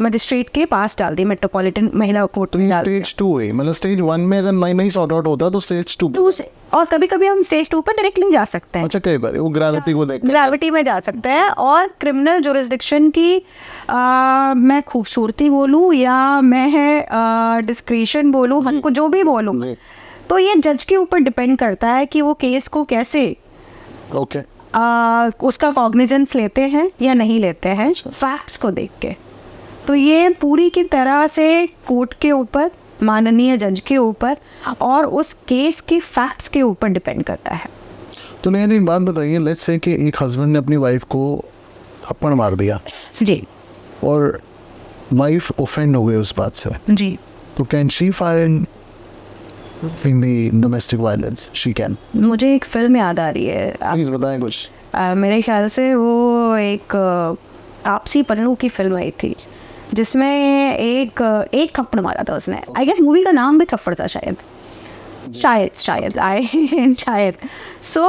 मजिस्ट्रेट के पास डाल दी, मेट्रोपॉलिटन महिला कोर्ट में डाल दी। स्टेज 2 है, मतलब स्टेज 1 में अगर नहीं सॉर्ट आउट होता तो स्टेज 2 टू से, और कभी कभी हम स्टेज 2 पर डायरेक्टली जा सकते हैं। अच्छा, कई बार वो ग्रेविटी को देख ग्रेविटी में जा सकते हैं और क्रिमिनल जुरिस्डिक्शन की मैं खूबसूरती बोलूँ या मैं डिस्क्रिशन बोलूँ, हमको जो भी बोलूँ, जी। तो ये जज के ऊपर डिपेंड करता है कि वो केस को कैसे ओके उसका कॉग्निजेंस लेते हैं या नहीं लेते हैं फैक्ट्स को देख के। तो ये पूरी की तरह से कोर्ट के ऊपर, माननीय जज के ऊपर और उस केस के फैक्ट्स के ऊपर डिपेंड करता है। तो नहीं, एक बात बताइए, लेट्स से कि एक हस्बैंड ने अपनी वाइफ को थप्पड़ मार दिया जी और वाइफ ऑफेंड हो गई उस बात से, जी, तो can she file in the domestic violence? She can. मुझे एक फिल्म याद आ रही है, प्लीज बताएं कुछ। मेरे ख्याल से वो एक तापसी पन्नू की फिल्म आई थी जिसमें एक थप्पड़ मारा था उसने। आई गेस मूवी का नाम भी थप्पड़ था शायद सो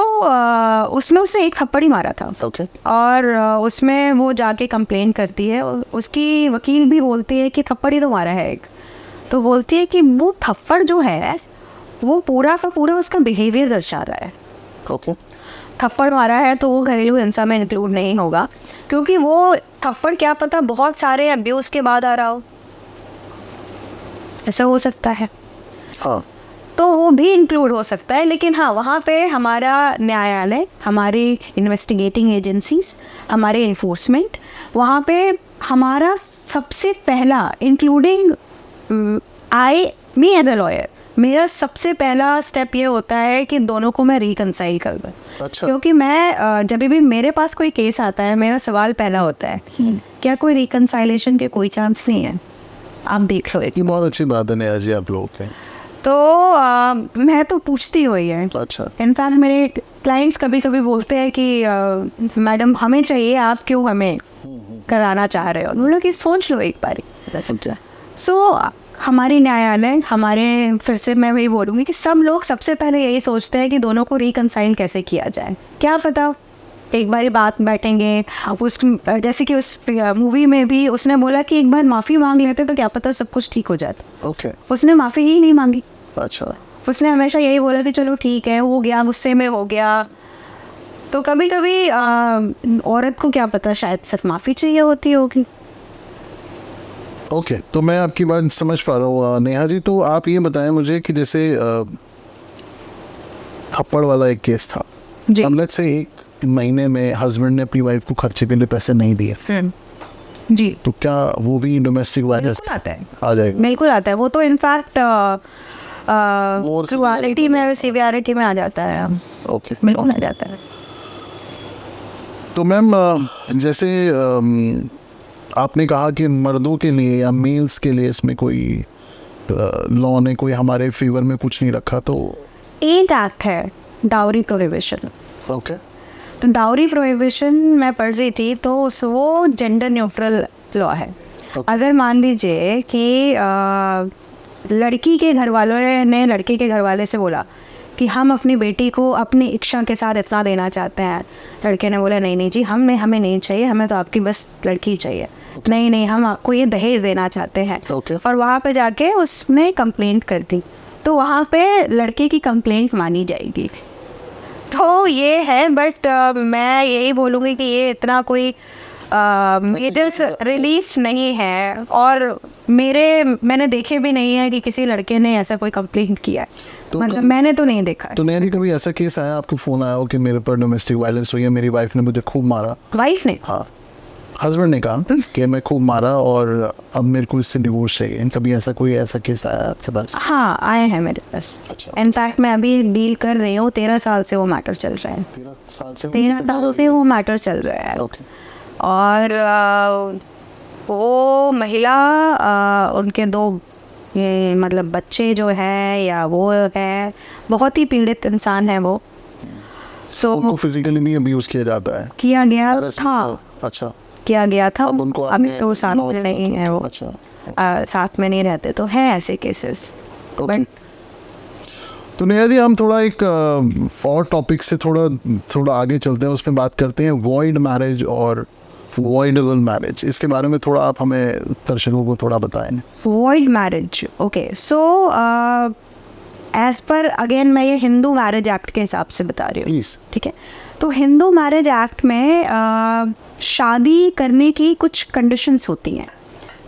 उसमें उसने एक थप्पड़ ही मारा था। ओके और उसमें वो जाके कंप्लेन करती है और उसकी वकील भी बोलती है कि थप्पड़ ही तो मारा है एक। तो बोलती है कि वो थप्पड़ जो है वो पूरा का पूरा उसका बिहेवियर दर्शा रहा है। ओके थप्पड़ मारा है तो वो घरेलू हिंसा में इंक्लूड नहीं होगा, क्योंकि वो थप्पड़ क्या पता बहुत सारे अब्यूज़ के बाद आ रहा हो, ऐसा हो सकता है, हाँ तो वो भी इंक्लूड हो सकता है। लेकिन हाँ, वहाँ पे हमारा न्यायालय, हमारी इन्वेस्टिगेटिंग एजेंसीज, हमारे इन्फोर्समेंट, वहाँ पे हमारा सबसे पहला including me as a lawyer, मेरा सबसे पहला स्टेप ये होता है कि दोनों को मैं रिकंसाइल कर दूँ। अच्छा। क्योंकि मैं जब भी मेरे पास कोई केस आता है, मेरा सवाल पहला होता है क्या कोई रिकंसाइलेशन के कोई चांस नहीं है, आप देख लो। ये बहुत अच्छी बात है नेहा जी आप लोगों के। तो मैं तो पूछती हुई है। अच्छा। इनफैक्ट मेरे क्लाइंट्स कभी कभी बोलते हैं कि मैडम हमें चाहिए, आप क्यों हमें कराना चाह रहे हो? बोलो कि सोच लो एक बार। सो हमारी न्यायालय, हमारे, फिर से मैं वही बोलूँगी कि सब लोग सबसे पहले यही सोचते हैं कि दोनों को रिकंसाइल कैसे किया जाए। क्या पता एक बारी बात बैठेंगे, उस जैसे कि उस मूवी में भी उसने बोला कि एक बार माफ़ी मांग लेते तो क्या पता सब कुछ ठीक हो जाता। ओके। उसने माफ़ी ही नहीं मांगी। अच्छा। उसने हमेशा यही बोला कि चलो ठीक है, हो गया, गुस्से में हो गया। तो कभी कभी औरत को क्या पता, शायद सिर्फ माफ़ी चाहिए होती होगी। ओके तो मैं आपकी बात समझ पा रहा हूँ नेहा जी। तो आप ये बताएं मुझे कि जैसे थप्पड़ वाला एक केस था, जी अब लेट्स से एक महीने में हस्बैंड ने अपनी वाइफ को खर्चे के लिए पैसे नहीं दिए, जी, तो क्या वो भी डोमेस्टिक वायलेंस आता है? आ जाएगा? बिल्कुल आता है। वो तो इनफैक्ट More क्वालिटी में, सीवियरिटी में आ जाता है। ओके बिल्कुल आ जाता है। तो मैम जैसे आपने कहा कि मर्दों के लिए या मेल्स के लिए इसमें कोई लॉ ने कोई हमारे फेवर में कुछ नहीं रखा, तो एक एक्ट है डाउरी प्रोहिबिशन। ओके तो डाउरी प्रोहिबिशन मैं पढ़ रही थी, तो वो जेंडर न्यूट्रल लॉ है। अगर मान लीजिए कि लड़की के घर वालों ने लड़के के घर वाले से बोला कि हम अपनी बेटी को अपनी इच्छा के साथ इतना देना चाहते हैं, लड़के ने बोला नहीं नहीं जी, हमें नहीं चाहिए, हमें तो आपकी बस लड़की चाहिए। नहीं, हम आपको ये दहेज देना चाहते हैं। और वहाँ पे जाके उसने कंप्लेंट कर दी, तो वहाँ पे लड़के की कंप्लेंट मानी जाएगी। तो ये है, बट मैं यही बोलूँगी कि ये इतना कोई मेजर रिलीफ नहीं है, और मैंने देखे भी नहीं है कि किसी लड़के ने ऐसा कोई कंप्लेंट किया है। तो मतलब मैंने तो नहीं देखा। तो नैनी कभी ऐसा केस आया, आपको फ़ोन आया हो कि मेरे पर डोमेस्टिक वायलेंस हुई है, मेरी वाइफ ने मुझे खूब मारा? वाइफ ने? हाँ, हस्बैंड ने कहा कि मैं खूब मारा और अब मेरे को इससे डिवोर्स चाहिए। कभी ऐसा कोई ऐसा केस आया आपके पास? हाँ, आए हैं मेरे पास। अच्छा। इनफैक्ट मैं अभी डील कर रही हूँ, 13 साल से वो मैटर चल रहा है। 13 साल से? 13 साल से वो मैटर चल रहा है। ओके। और वो महिला, उनके 2 ये मतलब बच्चे जो है या वो है, बहुत ही पीड़ित इंसान है वो। सो उनको फिजिकली नहीं अब्यूज किया जाता है? किया गया Harassment, था, अच्छा। किया गया था। अब उनको अभी आपने तो साथ में नौ- नहीं है वो, अच्छा, साथ में नहीं रहते, तो है ऐसे केसेस। ओके। तो नेहा जी, हम थोड़ा एक और टॉपिक से थोड़ा आगे चलते हैं, उसमें बात करते हैं वॉइड मैरिज और वॉइडेबल मैरिज। इसके बारे में थोड़ा आप हमें दर्शकों को थोड़ा बताएं। Void marriage, okay. So as per again मैं ये हिंदू मैरिज एक्ट के हिसाब से बता रही हूँ, प्लीज। ठीक है। तो हिंदू मैरिज एक्ट में शादी करने की कुछ कंडीशंस होती हैं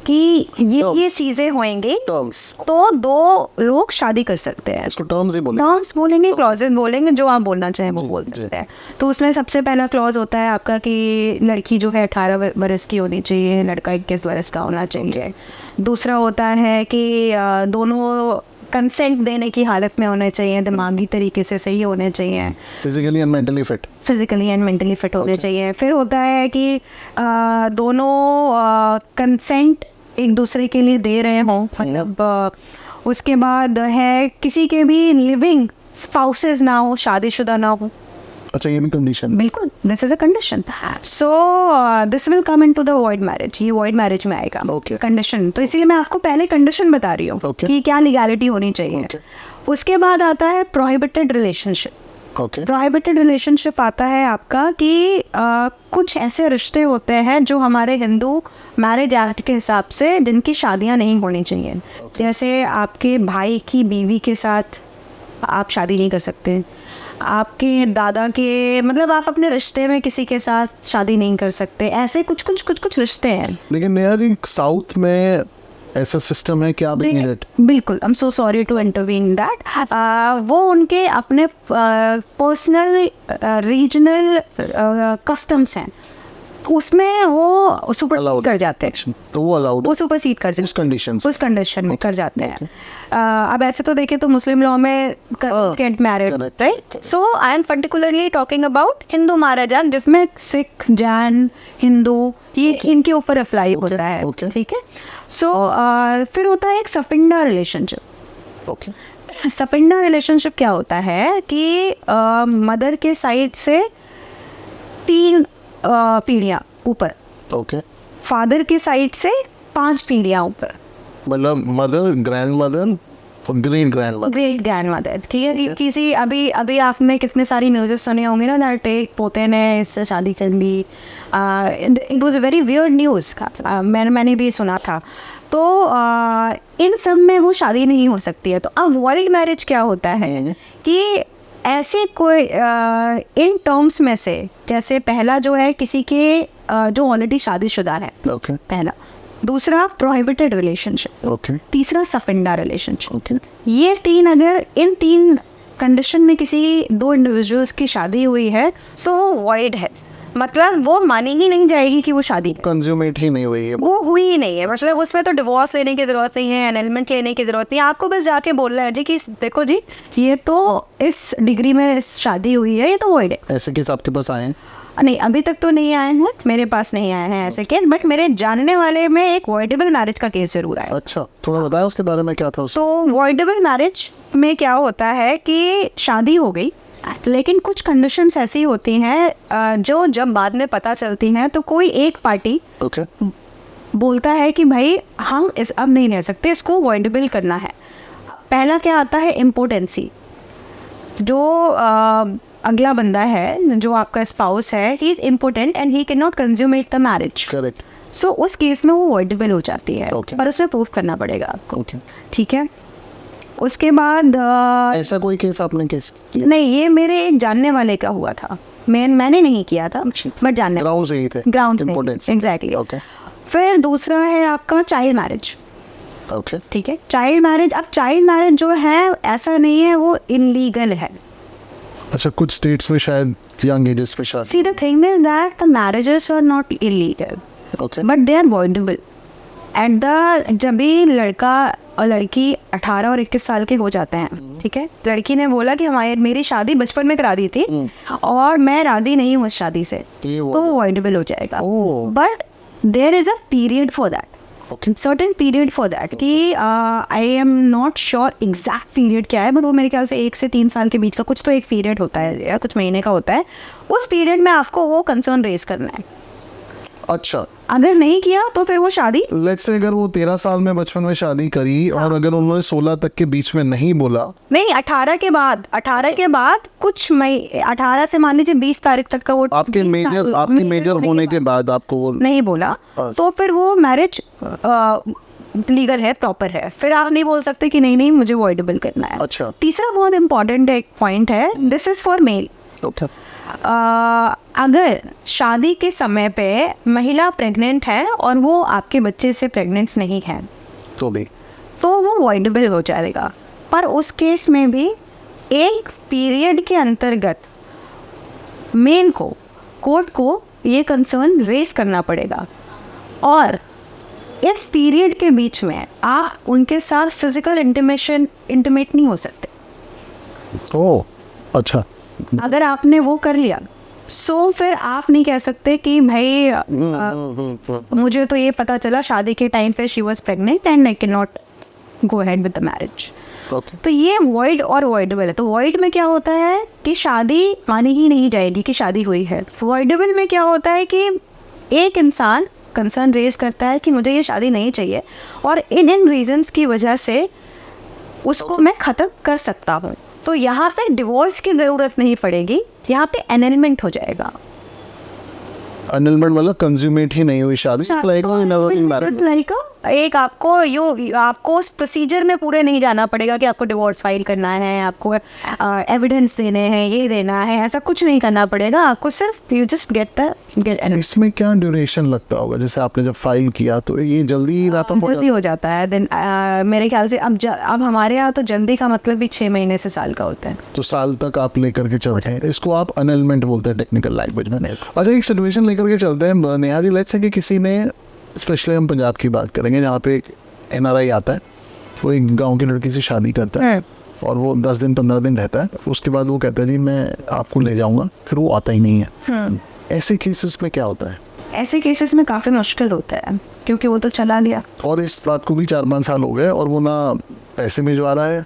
कि ये चीज़ें होंगी टर्म्स, तो दो लोग शादी कर सकते हैं। इसको टर्म्स ही बोलेंगे। टर्म्स बोलेंगे, क्लॉजेज बोलेंगे, जो आप बोलना चाहें वो बोल सकते हैं। तो उसमें सबसे पहला क्लॉज होता है आपका कि लड़की जो है 18 बरस की होनी चाहिए, लड़का 21 बरस का होना चाहिए। दूसरा होता है कि दोनों कंसेंट देने की हालत में होने चाहिए, दिमागी तरीके से सही होने चाहिए, physically and mentally fit. Physically and mentally fit होने चाहिए। फिर होता है कि दोनों कंसेंट एक दूसरे के लिए दे रहे हों, मतलब उसके बाद है किसी के भी लिविंग स्पाउसेस ना हो, शादीशुदा ना हो। अच्छा, ये भी कंडीशन? बिल्कुल, this is a condition. So this will come into the void marriage, ये वॉइड मैरिज में आएगा Okay. कंडीशन। तो इसीलिए मैं आपको पहले कंडीशन बता रही हूँ Okay. कि क्या लीगैलिटी होनी चाहिए। Okay. उसके बाद आता है prohibited relationship. Okay. Prohibited relationship आता है आपका कि कुछ ऐसे रिश्ते होते हैं जो हमारे हिंदू मैरिज एक्ट के हिसाब से जिनकी शादियां नहीं होनी चाहिए। जैसे आपके भाई की बीवी के साथ आप शादी नहीं कर सकते, आपके दादा के, मतलब आप अपने रिश्ते में किसी के साथ शादी नहीं कर सकते। ऐसे कुछ रिश्ते हैं। लेकिन नेहा जी, साउथ में ऐसा सिस्टम है क्या? बिल्कुल, I am so sorry to intervene that. वो उनके अपने पर्सनल रीजनल कस्टम्स हैं, उसमें वो सुपरसीड कर जाते हैं। तो वो अलाउड वो सुपरसीड कर जाते उस कंडीशन उस कंडीशन में कर जाते हैं। अब ऐसे तो देखें तो मुस्लिम लॉ में get married, correct, right? So I am particularly talking about Hindu marriage act, जिसमें सिख, जैन, हिंदू, ये इनके ऊपर अप्लाई होता है, ठीक है। सो फिर होता है एक सफिंडा रिलेशनशिप। ओके। सफिंडा रिलेशनशिप क्या होता है कि मदर के साइड से 3 पीढ़ियाँ ऊपर, ओके। फादर की साइड से 5 पीढ़ियाँ ऊपर, मतलब मदर, ग्रैंड मदर और great grand mother. Great grand mother, ठीक है। कि किसी अभी आपने कितने सारी न्यूज़ेस सुने होंगे ना, दैट एक पोते ने इससे शादी कर ली। It was a very weird news. मैंने भी सुना था। तो इन सब में वो शादी नहीं हो सकती है। तो अब वॉइड मैरिज क्या होता है कि ऐसे कोई इन टर्म्स में से, जैसे पहला जो है किसी के जो ऑलरेडी शादीशुदा है, ओके। पहला। दूसरा प्रोहिबिटेड रिलेशनशिप, ओके। तीसरा सफिंडा रिलेशनशिप। ओके। ये 3, अगर इन 3 कंडीशन में किसी 2 इंडिविजुअल्स की शादी हुई है, सो वॉइड है, मतलब वो मानी ही नहीं जाएगी कि वो शादी कंज्यूमेट ही नहीं हुई है, वो हुई ही नहीं है। मतलब उसमें तो डिवोर्स लेने की ज़रूरत नहीं है, एनलमेंट लेने की ज़रूरत नहीं है। आपको बस जाके बोलना है जी कि देखो जी, ये तो इस डिग्री में शादी हुई है, ये तो वॉइड है। ऐसे केस आपके पास आए हैं? नहीं, अभी तक तो नहीं आए हैं, मेरे पास नहीं आए हैं ऐसे केस, बट मेरे जानने वाले में एक वॉइडेबल मैरिज का केस जरूर आया। अच्छा, थोड़ा बताया उसके बारे में, क्या था उसमें? तो वॉइडेबल मैरिज में क्या होता है कि शादी हो गई, लेकिन कुछ कंडीशंस ऐसी होती हैं जो जब बाद में पता चलती हैं, तो कोई एक पार्टी ओके। बोलता है कि भाई हम अब नहीं रह सकते, इसको वॉइडेबल करना है। पहला क्या आता है, इम्पोर्टेंसी। जो अगला बंदा है, जो आपका स्पाउस है, he is important and he can not consummate the marriage. Correct. So उस केस में वो वॉइडेबल हो जाती है, Okay. पर उसमें प्रूफ करना पड़ेगा आपको, ओके। ठीक है। उसके बाद ऐसा कोई केस आपने केस नहीं, ये मेरे एक जानने वाले का हुआ था, मैंने नहीं किया था, बट जानने ग्राउंड से ही थे? Ground Importance. एग्जैक्टली। ओके। फिर दूसरा है आपका चाइल्ड मैरिज, ओके। ठीक है। चाइल्ड मैरिज, अब चाइल्ड मैरिज जो है, ऐसा नहीं है वो इलीगल है। अच्छा, कुछ स्टेट्स में शायद यंग एजेस पे शादी। See the thing is that the marriages are not illegal, okay. But they are voidable at the, जब भी लड़का और लड़की 18 और 21 साल के हो जाते हैं, ठीक है। लड़की ने बोला कि मेरी शादी बचपन में करा दी थी और मैं राजी नहीं हूँ इस शादी से, तो वो वॉइडेबल हो जाएगा। But there is a period for that. Okay. Certain period for that कि I am not sure exact period क्या है, बट वो मेरे ख्याल से 1 से 3 साल के बीच का कुछ तो एक पीरियड होता है या कुछ महीने का होता है. उस पीरियड में आपको वो कंसर्न रेज करना है. अच्छा, अगर नहीं किया तो फिर वो शादी, लेट्स से अगर वो 13 साल में बचपन में शादी करी और अगर उन्होंने 16 तक के बीच में नहीं बोला, नहीं 18 के बाद, 18 के बाद कुछ मई 18 से मान लीजिए 20 तारीख तक का वो आपके मेजर होने के बाद आपको वो नहीं बोला, तो फिर वो मैरिज लीगल है, प्रॉपर है. फिर आप नहीं बोल सकते कि नहीं नहीं मुझे वॉइडेबल करना है. अच्छा. तीसरा बहुत इंपॉर्टेंट एक पॉइंट है, दिस इज फॉर मेल. अगर शादी के समय पे महिला प्रेग्नेंट है और वो आपके बच्चे से प्रेग्नेंट नहीं है तो वो वॉइडेबल हो जाएगा. पर उस केस में भी एक पीरियड के अंतर्गत मेन को, कोर्ट को ये कंसर्न रेज करना पड़ेगा. और इस पीरियड के बीच में आप उनके साथ फिजिकल इंटीमेट नहीं हो सकते. ओह, अच्छा. अगर आपने वो कर लिया सो फिर आप नहीं कह सकते कि भाई मुझे तो ये पता चला शादी के टाइम पे she was pregnant and I can not go ahead with the marriage. तो ये वॉइड और वॉइडेबल है. तो वॉइड में क्या होता है कि शादी मानी ही नहीं जाएगी कि शादी हुई है. वॉइडेबल में क्या होता है कि एक इंसान कंसर्न रेज करता है कि मुझे ये शादी नहीं चाहिए और इन रीजंस की वजह से उसको मैं ख़त्म कर सकता हूँ. तो यहाँ पे डिवोर्स की ज़रूरत नहीं पड़ेगी, यहाँ पे एनलमेंट हो जाएगा. annulment मतलब कंज्यूमेट ही नहीं हुई शादी, लाइक एक आपको उस प्रोसीजर में पूरे नहीं जाना पड़ेगा कि आपको डिवोर्स फाइल करना है, आपको एविडेंस देने हैं, ये देना है, ऐसा कुछ नहीं करना पड़ेगा. आपको सिर्फ यू जस्ट गेट इसमें क्या ड्यूरेशन लगता होगा? जैसे आपने जब फाइल किया तो ये जल्दी हो जाता है. देन मेरे ख्याल से अब हमारे यहाँ तो जल्दी का मतलब भी 6 महीने से साल का होता है. तो साल तक आप लेकर के चलते हैं, इसको आप annulment बोलते हैं टेक्निकल लैंग्वेज में. अच्छा, एक सिचुएशन लेकर के चलते हैं नेहा जी. लेट्स से कि किसी ने, स्पेशली हम पंजाब की बात करेंगे जहाँ पे एक NRI आता है, वो एक गांव की लड़की से शादी करता है और वो 10 दिन 15 दिन रहता है. उसके बाद वो कहता है जी मैं आपको ले जाऊंगा, फिर वो आता ही नहीं है. ऐसे केसेस में क्या होता है? ऐसे केसेस में काफ़ी मुश्किल होता है क्योंकि वो तो चला गया और इस बात को भी 4-5 साल हो गए और वो ना पैसे भिजवा रहा है,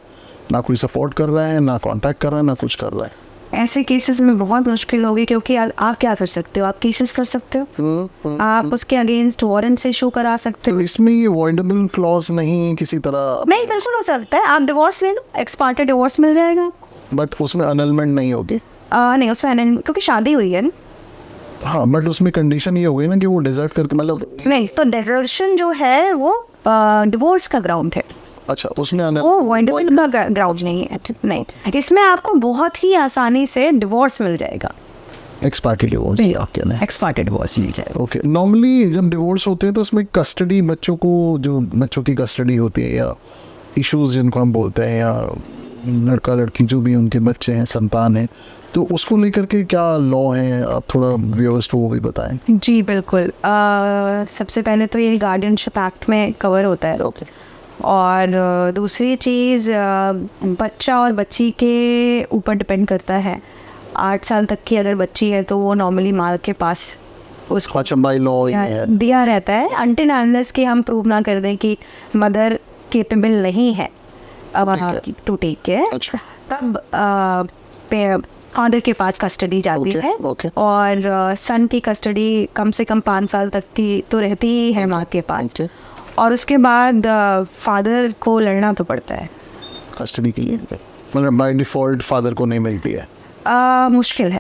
ना कोई सपोर्ट कर रहा है, ना कॉन्टैक्ट कर रहा है, ना कुछ कर रहा है. ऐसे केसेस में बहुत मुश्किल होगी क्योंकि आप क्या कर सकते हो? आप केसेस कर सकते हो, आप उसके अगेंस्ट वारंट से इशू करा सकते हो. तो इसमें ये वॉइडेबल क्लॉज नहीं किसी तरह? नहीं, बिल्कुल हो सकता है. आप डिवोर्स ले लो, एक्स पार्टी डिवोर्स मिल जाएगा. बट उसमें annulment नहीं होगी? नहीं, उसमें क्योंकि शादी हुई है ना. हाँ, बट उसमें कंडीशन ये हो गई ना कि वो डिजर्ट करके, मतलब नहीं, तो डिजर्शन जो है वो डिवोर्स का ग्राउंड है. अच्छा, उसमें वो वॉइडेबल का ग्राउंड नहीं है. नहीं, इसमें आपको बहुत ही आसानी से डिवोर्स मिल जाएगा. Ex party divorce, ex party divorce मिल जाएगा. ओके. नॉर्मली जब डिवोर्स होते हैं तो उसमें कस्टडी, बच्चों को, जो बच्चों की कस्टडी होती है या इश्यूज जिनको हम बोलते हैं, या लड़का लड़की जो भी उनके बच्चे हैं, संतान है, तो उसको लेकर के क्या लॉ है? आप थोड़ा व्यूअर्स को वो भी बताएं. जी बिल्कुल. सबसे पहले तो ये गार्डियनशिप एक्ट में कवर होता है. ओके. और दूसरी चीज़ बच्चा और बच्ची के ऊपर डिपेंड करता है. 8 साल तक की अगर बच्ची है तो वो नॉर्मली माँ के पास उसको अच्छा, बाय लॉ दिया रहता है अनटिल अनलेस कि हम प्रूव ना कर दें कि मदर केपेबल नहीं है टू टेक केयर. तब फादर के पास कस्टडी जाती है. और सन की कस्टडी कम से कम 5 साल तक की तो रहती ही है माँ के पास. और उसके बाद फादर को लड़ना तो पड़ता है कस्टडी के लिए. मतलब बाय डिफ़ॉल्ट फादर को नहीं मिलती है. मुश्किल है.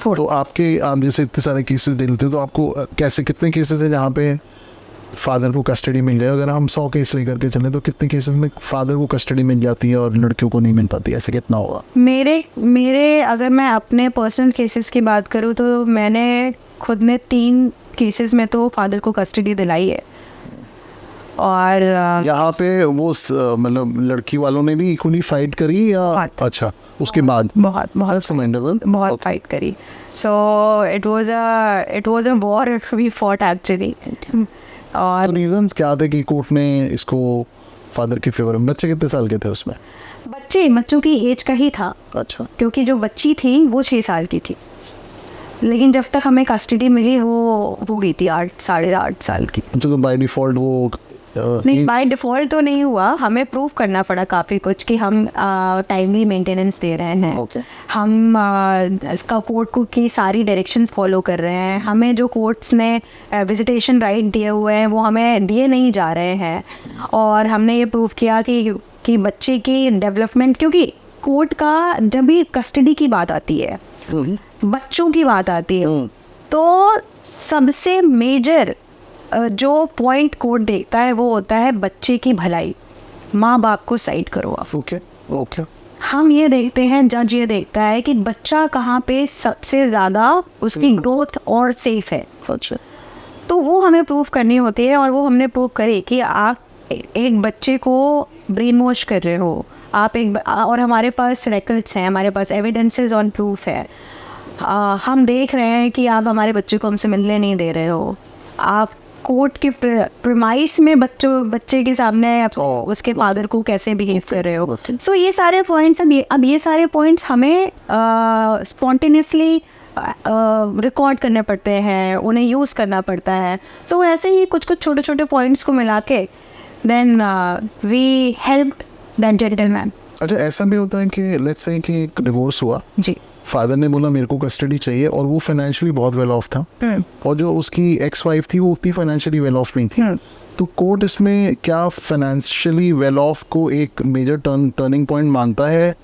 तो आप जैसे इतने सारे केसेस देते हो तो आपको कैसे, कितने केसेस है जहाँ पे फादर को कस्टडी मिल जाए? अगर हम 100 केस लेकर के चलें तो कितने केसेस में फादर को कस्टडी मिल जाती है और लड़कियों को नहीं मिल पाती? ऐसे कितना होगा? मेरे अगर मैं अपने पर्सनल केसेस की बात करूँ तो मैंने खुद ने 3 केसेस में तो फादर को कस्टडी दिलाई है. और यहाँ पे वो मतलब लड़की वालों ने भी इक्वली फाइट करी या? अच्छा, उसके बाद बहुत फाइट करी. So it was a war we fought actually. और रीजंस क्या थे कि कोर्ट ने इसको फादर के फेवर में? बच्चे कितने साल के थे उसमें? बच्चों की एज का ही था. अच्छा. क्योंकि जो बच्ची थी वो 6 साल की थी लेकिन जब तक हमें कस्टडी मिली वो हो गई थी 8 साल की। तो बाय डिफॉल्ट वो नहीं, बाय डिफ़ॉल्ट तो नहीं हुआ, हमें प्रूव करना पड़ा काफ़ी कुछ कि हम टाइमली मेंटेनेंस दे रहे हैं। Okay. हम इसका कोर्ट को की सारी डायरेक्शंस फॉलो कर रहे हैं, हमें जो कोर्ट्स ने विजिटेशन राइट दिए हुए हैं वो हमें दिए नहीं जा रहे हैं, और हमने ये प्रूव किया कि बच्चे की डेवलपमेंट, क्योंकि कोर्ट का जब भी कस्टडी की बात आती है, बच्चों की बात आती है, तो सबसे मेजर जो पॉइंट कोर्ट देखता है वो होता है बच्चे की भलाई। माँ बाप को साइड करो आप। ओके हम ये देखते हैं, जज ये देखता है कि बच्चा कहाँ पे सबसे ज़्यादा उसकी ग्रोथ और सेफ है। अच्छा, तो वो हमें प्रूव करनी होती है, और वो हमने प्रूव करी कि आप एक बच्चे को ब्रेन वॉश कर रहे हो आप और हमारे पास रिकॉर्ड्स हैं, हमारे पास एविडेंसेस ऑन प्रूफ है। हम देख रहे हैं कि आप हमारे बच्चे को हमसे मिलने नहीं दे रहे हो, आप कोर्ट के प्रीमाइस में बच्चे के सामने उसके फादर को कैसे बिहेव कर रहे हो। सो ये सारे पॉइंट्स अब ये सारे पॉइंट्स हमें स्पॉन्टेनियसली रिकॉर्ड करने पड़ते हैं, उन्हें यूज़ करना पड़ता है। सो ऐसे ही कुछ छोटे छोटे पॉइंट्स को मिला के then we help that gentleman. अच्छा, ऐसा भी होता है कि लेट्स से कि एक डिवोर्स हुआ जी, फादर ने बोला मेरे को कस्टडी चाहिए, और वो फाइनेंशियली बहुत वेल ऑफ था, और जो उसकी एक्स वाइफ थी वो उतनी फाइनेंशियली वेल ऑफ नहीं थी, तो कोर्ट इसमें क्या फाइनेंशियली वेल ऑफ को एक मेजर टर्निंग पॉइंट मानता है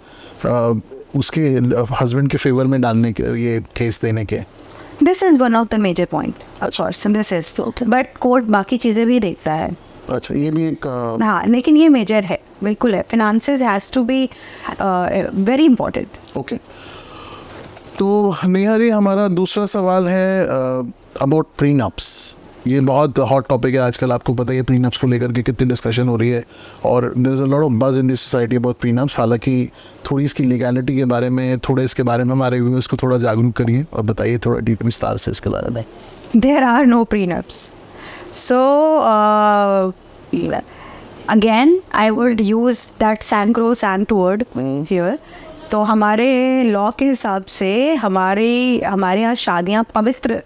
उसके हस्बैंड के फेवर में डालने के, ये केस देने के? This is one of the major point, this is, but court बाकी चीज़ें भी देखता है। अच्छा, ये भी एक हाँ, लेकिन ये मेजर है, बिल्कुल है। Finances has to be very important. Okay. तो नेहा जी, हमारा दूसरा सवाल है अबाउट प्रीनप्स। ये बहुत हॉट टॉपिक है आजकल, आपको पता ही है प्रीनप्स को लेकर के कितनी डिस्कशन हो रही है, और there is a lot of buzz in this society about prenups. हालांकि थोड़ी इसकी लीगैलिटी के बारे में, थोड़े इसके बारे में हमारे व्यूअर्स को थोड़ा जागरूक करिए और बताइए थोड़ा डिटेल विस्तार से इसके बारे में। There are no prenups. So, again, I would use that sacrosanct word here. तो हमारे लॉ के हिसाब से हमारे यहाँ शादियाँ पवित्र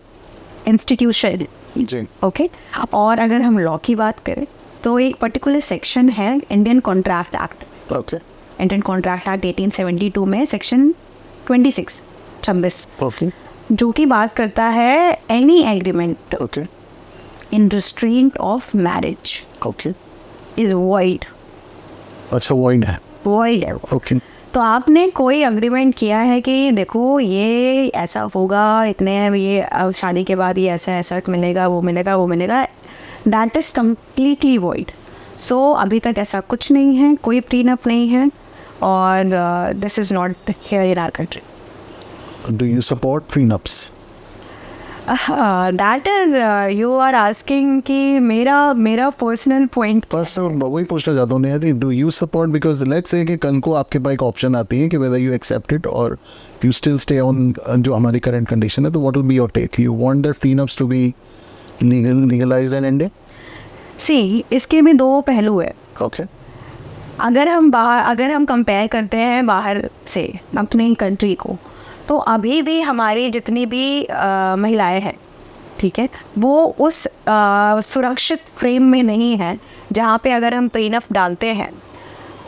इंस्टीट्यूशन, जी, ओके। और अगर हम लॉ की बात करें तो एक पर्टिकुलर सेक्शन है Indian contract act. Okay, Indian contract act 1872 में सेक्शन 26 ओके, जो कि बात करता है any agreement okay, in restraint of marriage okay. Is void. अच्छा, वॉइड है। वॉइड है। ओके, तो आपने कोई अग्रीमेंट किया है कि देखो ये ऐसा होगा, इतने ये शादी के बाद ये ऐसा ऐसा मिलेगा, वो मिलेगा, दैट इज़ कम्प्लीटली वॉइड। सो अभी तक ऐसा कुछ नहीं है, कोई प्रीनप नहीं है, और this is not here in our country. Do you support prenups? That is you are asking कि मेरा पर्सनल पॉइंट। बस वही पूछना चाहता हूँ Neha, do you support? Because let's say कि कल को आपके पास एक ऑप्शन आती है कि वेदर यू एक्सेप्ट इट और यू स्टिल स्टे ऑन जो हमारी करंट कंडीशन है, तो what will be your take? You want that prenups to be legalised in India? See, इसके भी दो पहलू है। ओके, अगर हम कंपेयर करते हैं बाहर से अपनी कंट्री को, तो अभी भी हमारी जितनी भी महिलाएं हैं, ठीक है, वो उस सुरक्षित फ्रेम में नहीं है जहाँ पे अगर हम प्रीनप डालते हैं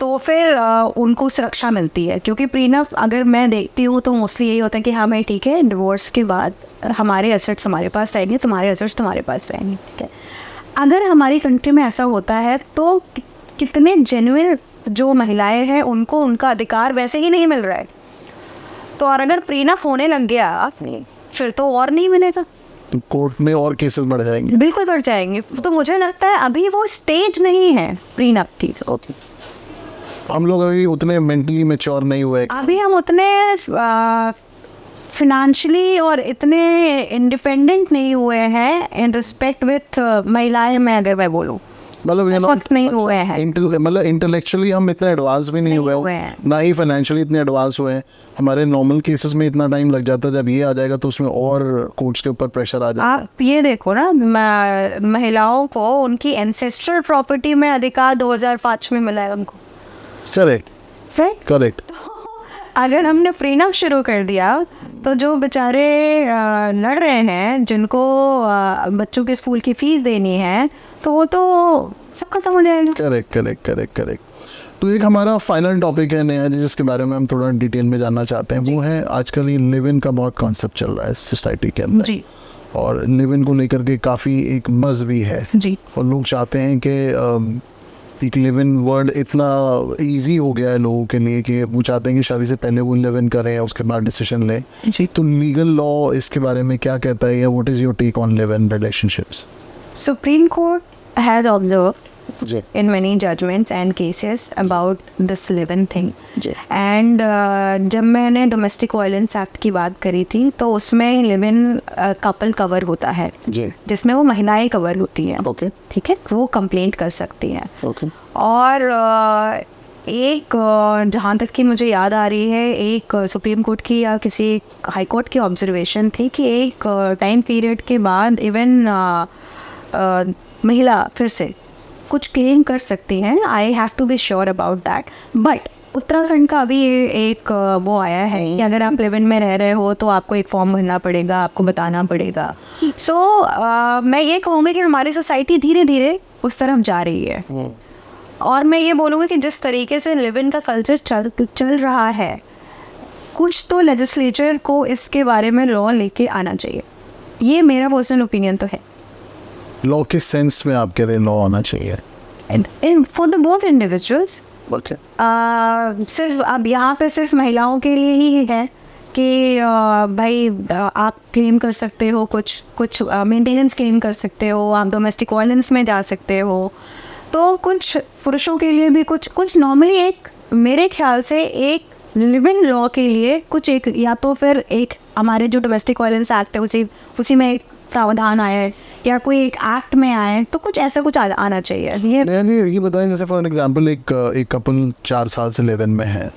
तो फिर उनको सुरक्षा मिलती है। क्योंकि प्रीनप अगर मैं देखती हूँ तो मोस्टली यही होता है कि हाँ भाई ठीक है, डिवोर्स के बाद हमारे एसेट्स हमारे पास रहेंगे, तुम्हारे एसेट्स तुम्हारे पास रहेंगे, ठीक है। अगर हमारी कंट्री में ऐसा होता है तो कितने जेन्युइन जो महिलाएं हैं उनको उनका अधिकार वैसे ही नहीं मिल रहा है। तो और अगर प्रीनप होने लग गया फिर तो और नहीं मिलेगा, तो कोर्ट में और केसेस बढ़ जाएंगे। बिल्कुल बढ़ जाएंगे। तो मुझे लगता है अभी वो स्टेज नहीं है प्रीनप की। ओके, हम लोग अभी उतने मेंटली मैच्योर नहीं हुए, अभी हम उतने फिनेंशियली और इतने इंडिपेंडेंट नहीं हुए हैं इन रिस्पेक्ट विथ महिलाएं में, अगर मैं बोलूँ मतलब नहीं हुए हैं। मतलब इंटेलेक्चुअली हम इतने एडवांस भी नहीं हुए हैं, ना ही फाइनेंशियली इतने एडवांस हुए हैं। हमारे नॉर्मल केसेस में इतना टाइम लग जाता है, जब ये आ जाएगा तो उसमें और कोर्ट्स के ऊपर प्रेशर आ जाएगा। आप ये देखो ना, महिलाओं को उनकी एंसेस्ट्रल प्रॉपर्टी में अधिकार 2005 में मिला है उनको। Correct, right. करेक्ट। अगर हमने प्रीनप शुरू कर दिया तो जो बेचारे लड़ रहे हैं, जिनको बच्चों के स्कूल की फीस देनी है, तो वो तो सब खत्म हो जाएगा। करेक्ट। तो एक हमारा फाइनल टॉपिक है नया जिसके बारे में हम थोड़ा डिटेल में जानना चाहते हैं, वो है आजकल ये लिव इन का बहुत कॉन्सेप्ट चल रहा है सोसाइटी के अंदर जी और लिव इन को लेकर के काफ़ी एक मज़ भी है जी। और लोग चाहते हैं कि एक लिव इन वर्ड इतना इजी हो गया है लोगों के लिए कि वो चाहते हैं कि शादी से पहले वो लिव इन करें उसके बाद डिसीजन लें जी। तो लीगल लॉ इसके बारे में क्या कहता है या what is your take on live in relationships? Supreme court has observed ji in many judgments and cases about this live-in thing. Ji And जब मैंने डोमेस्टिक वायलेंस एक्ट की बात करी थी तो उसमें लिव इन कपल कवर होता है जी जिसमें वो महिलाएं कवर होती हैं। ओके ठीक है, वो कंप्लेंट कर सकती हैं। ओके और एक जहाँ तक कि मुझे याद आ रही है, एक सुप्रीम कोर्ट की या किसी हाई कोर्ट की ऑब्जर्वेशन थी कि एक टाइम पीरियड के बाद इवन महिला फिर से कुछ क्लेम कर सकती हैं। I have to be sure about that. But Uttarakhand का अभी एक वो आया है कि अगर आप लिव इन में रह रहे हो तो आपको एक फॉर्म भरना पड़ेगा, आपको बताना पड़ेगा। सो मैं ये कहूँगी कि हमारी सोसाइटी धीरे धीरे उस तरफ जा रही है। और मैं ये बोलूँगी कि जिस तरीके से लिव इन का कल्चर चल रहा है, कुछ तो लेजिस्लेचर को इसके बारे में लॉ लेके आना चाहिए। ये मेरा पर्सनल ओपिनियन तो है। लॉ किस सेंस में आप कह रहे हैं लॉ आना चाहिए? For the both individuals. Okay सिर्फ अब यहाँ पे सिर्फ महिलाओं के लिए ही है कि भाई आप क्लेम कर सकते हो, कुछ मेंटेनेंस क्लेम कर सकते हो, आप डोमेस्टिक वायलेंस में जा सकते हो। तो कुछ पुरुषों के लिए भी कुछ नॉर्मली एक मेरे ख्याल से एक लिव इन लॉ के लिए कुछ एक या तो फिर एक हमारे जो डोमेस्टिक वायलेंस एक्ट है उसी में एक प्रावधान आया है या कोई एक एक्ट में आया है, तो कुछ ऐसा कुछ आना चाहिए। ये बताएं जैसे फॉर एग्जांपल एक कपल 4 साल से लिव इन में है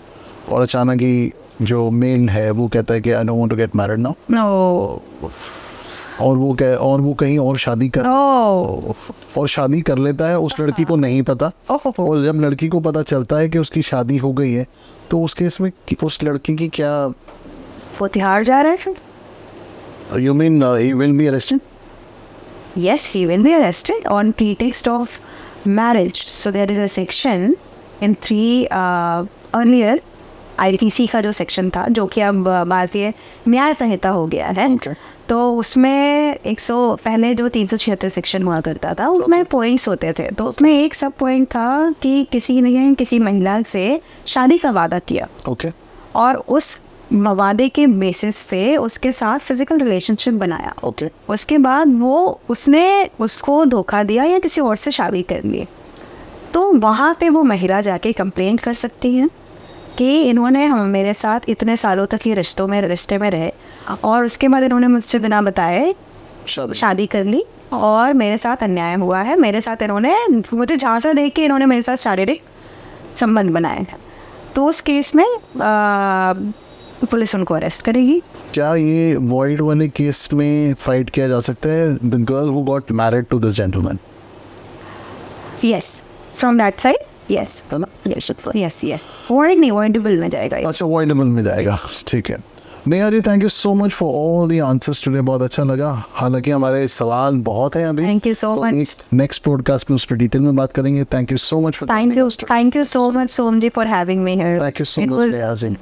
और अचानक ही जो मेल है वो कहता है कि I don't want to get married now. No. और वो कहीं और शादी कर लेता है, उस लड़की को नहीं पता। और जब लड़की को पता चलता है कि उसकी शादी हो गई है तो उस केस में उस लड़की की क्या, वो तिहाड़ जा रहा है। You mean he will be arrested? Yes, he will be arrested on pretext of marriage. So there is a section in 3 earlier IPC का जो सेक्शन था, जो कि अब भारतीय न्याय संहिता हो गया है। Okay. तो उसमें 100 पहले जो 376 सेक्शन हुआ करता था उसमें पॉइंट्स होते थे। तो उसमें एक सब पॉइंट था कि किसी ने किसी महिला से शादी का वादा किया Okay. और उस वादे के बेसिस पे उसके साथ फिजिकल रिलेशनशिप बनाया। Okay. उसके बाद उसने उसको धोखा दिया या किसी और से शादी कर ली, तो वहाँ पे वो महिला जाके कंप्लेंट कर सकती है कि इन्होंने मेरे साथ इतने सालों तक ये रिश्ते में रहे और उसके बाद इन्होंने मुझसे बिना बताए शादी कर ली और मेरे साथ अन्याय हुआ है। मेरे साथ इन्होंने मुझे झांसा दे के इन्होंने मेरे साथ शारीरिक संबंध बनाए हैं। तो उस केस में पुलिस उनको अरेस्ट करेगी। क्या ये वॉइड वाले केस में फाइट किया जा सकता है? The girl who got married to this gentleman. Yes, from that side yes, है ना? यस वॉइड नहीं, वॉइडेबल में जाएगा। अच्छा, वॉइडेबल में जाएगा, ठीक है। Neha ji, thank you so much for all the answers today, बहुत अच्छा लगा। हालांकि हमारे सवाल बहुत हैं अभी। Thank you so much. Next podcast में उस पर डिटेल में बात करेंगे। Thank you so much for thank you so much Som ji for having me here. Thank you so much Neha ji.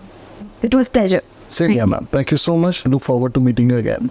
It was pleasure. Same here, ma'am. Thank you so much. Look forward to meeting you again.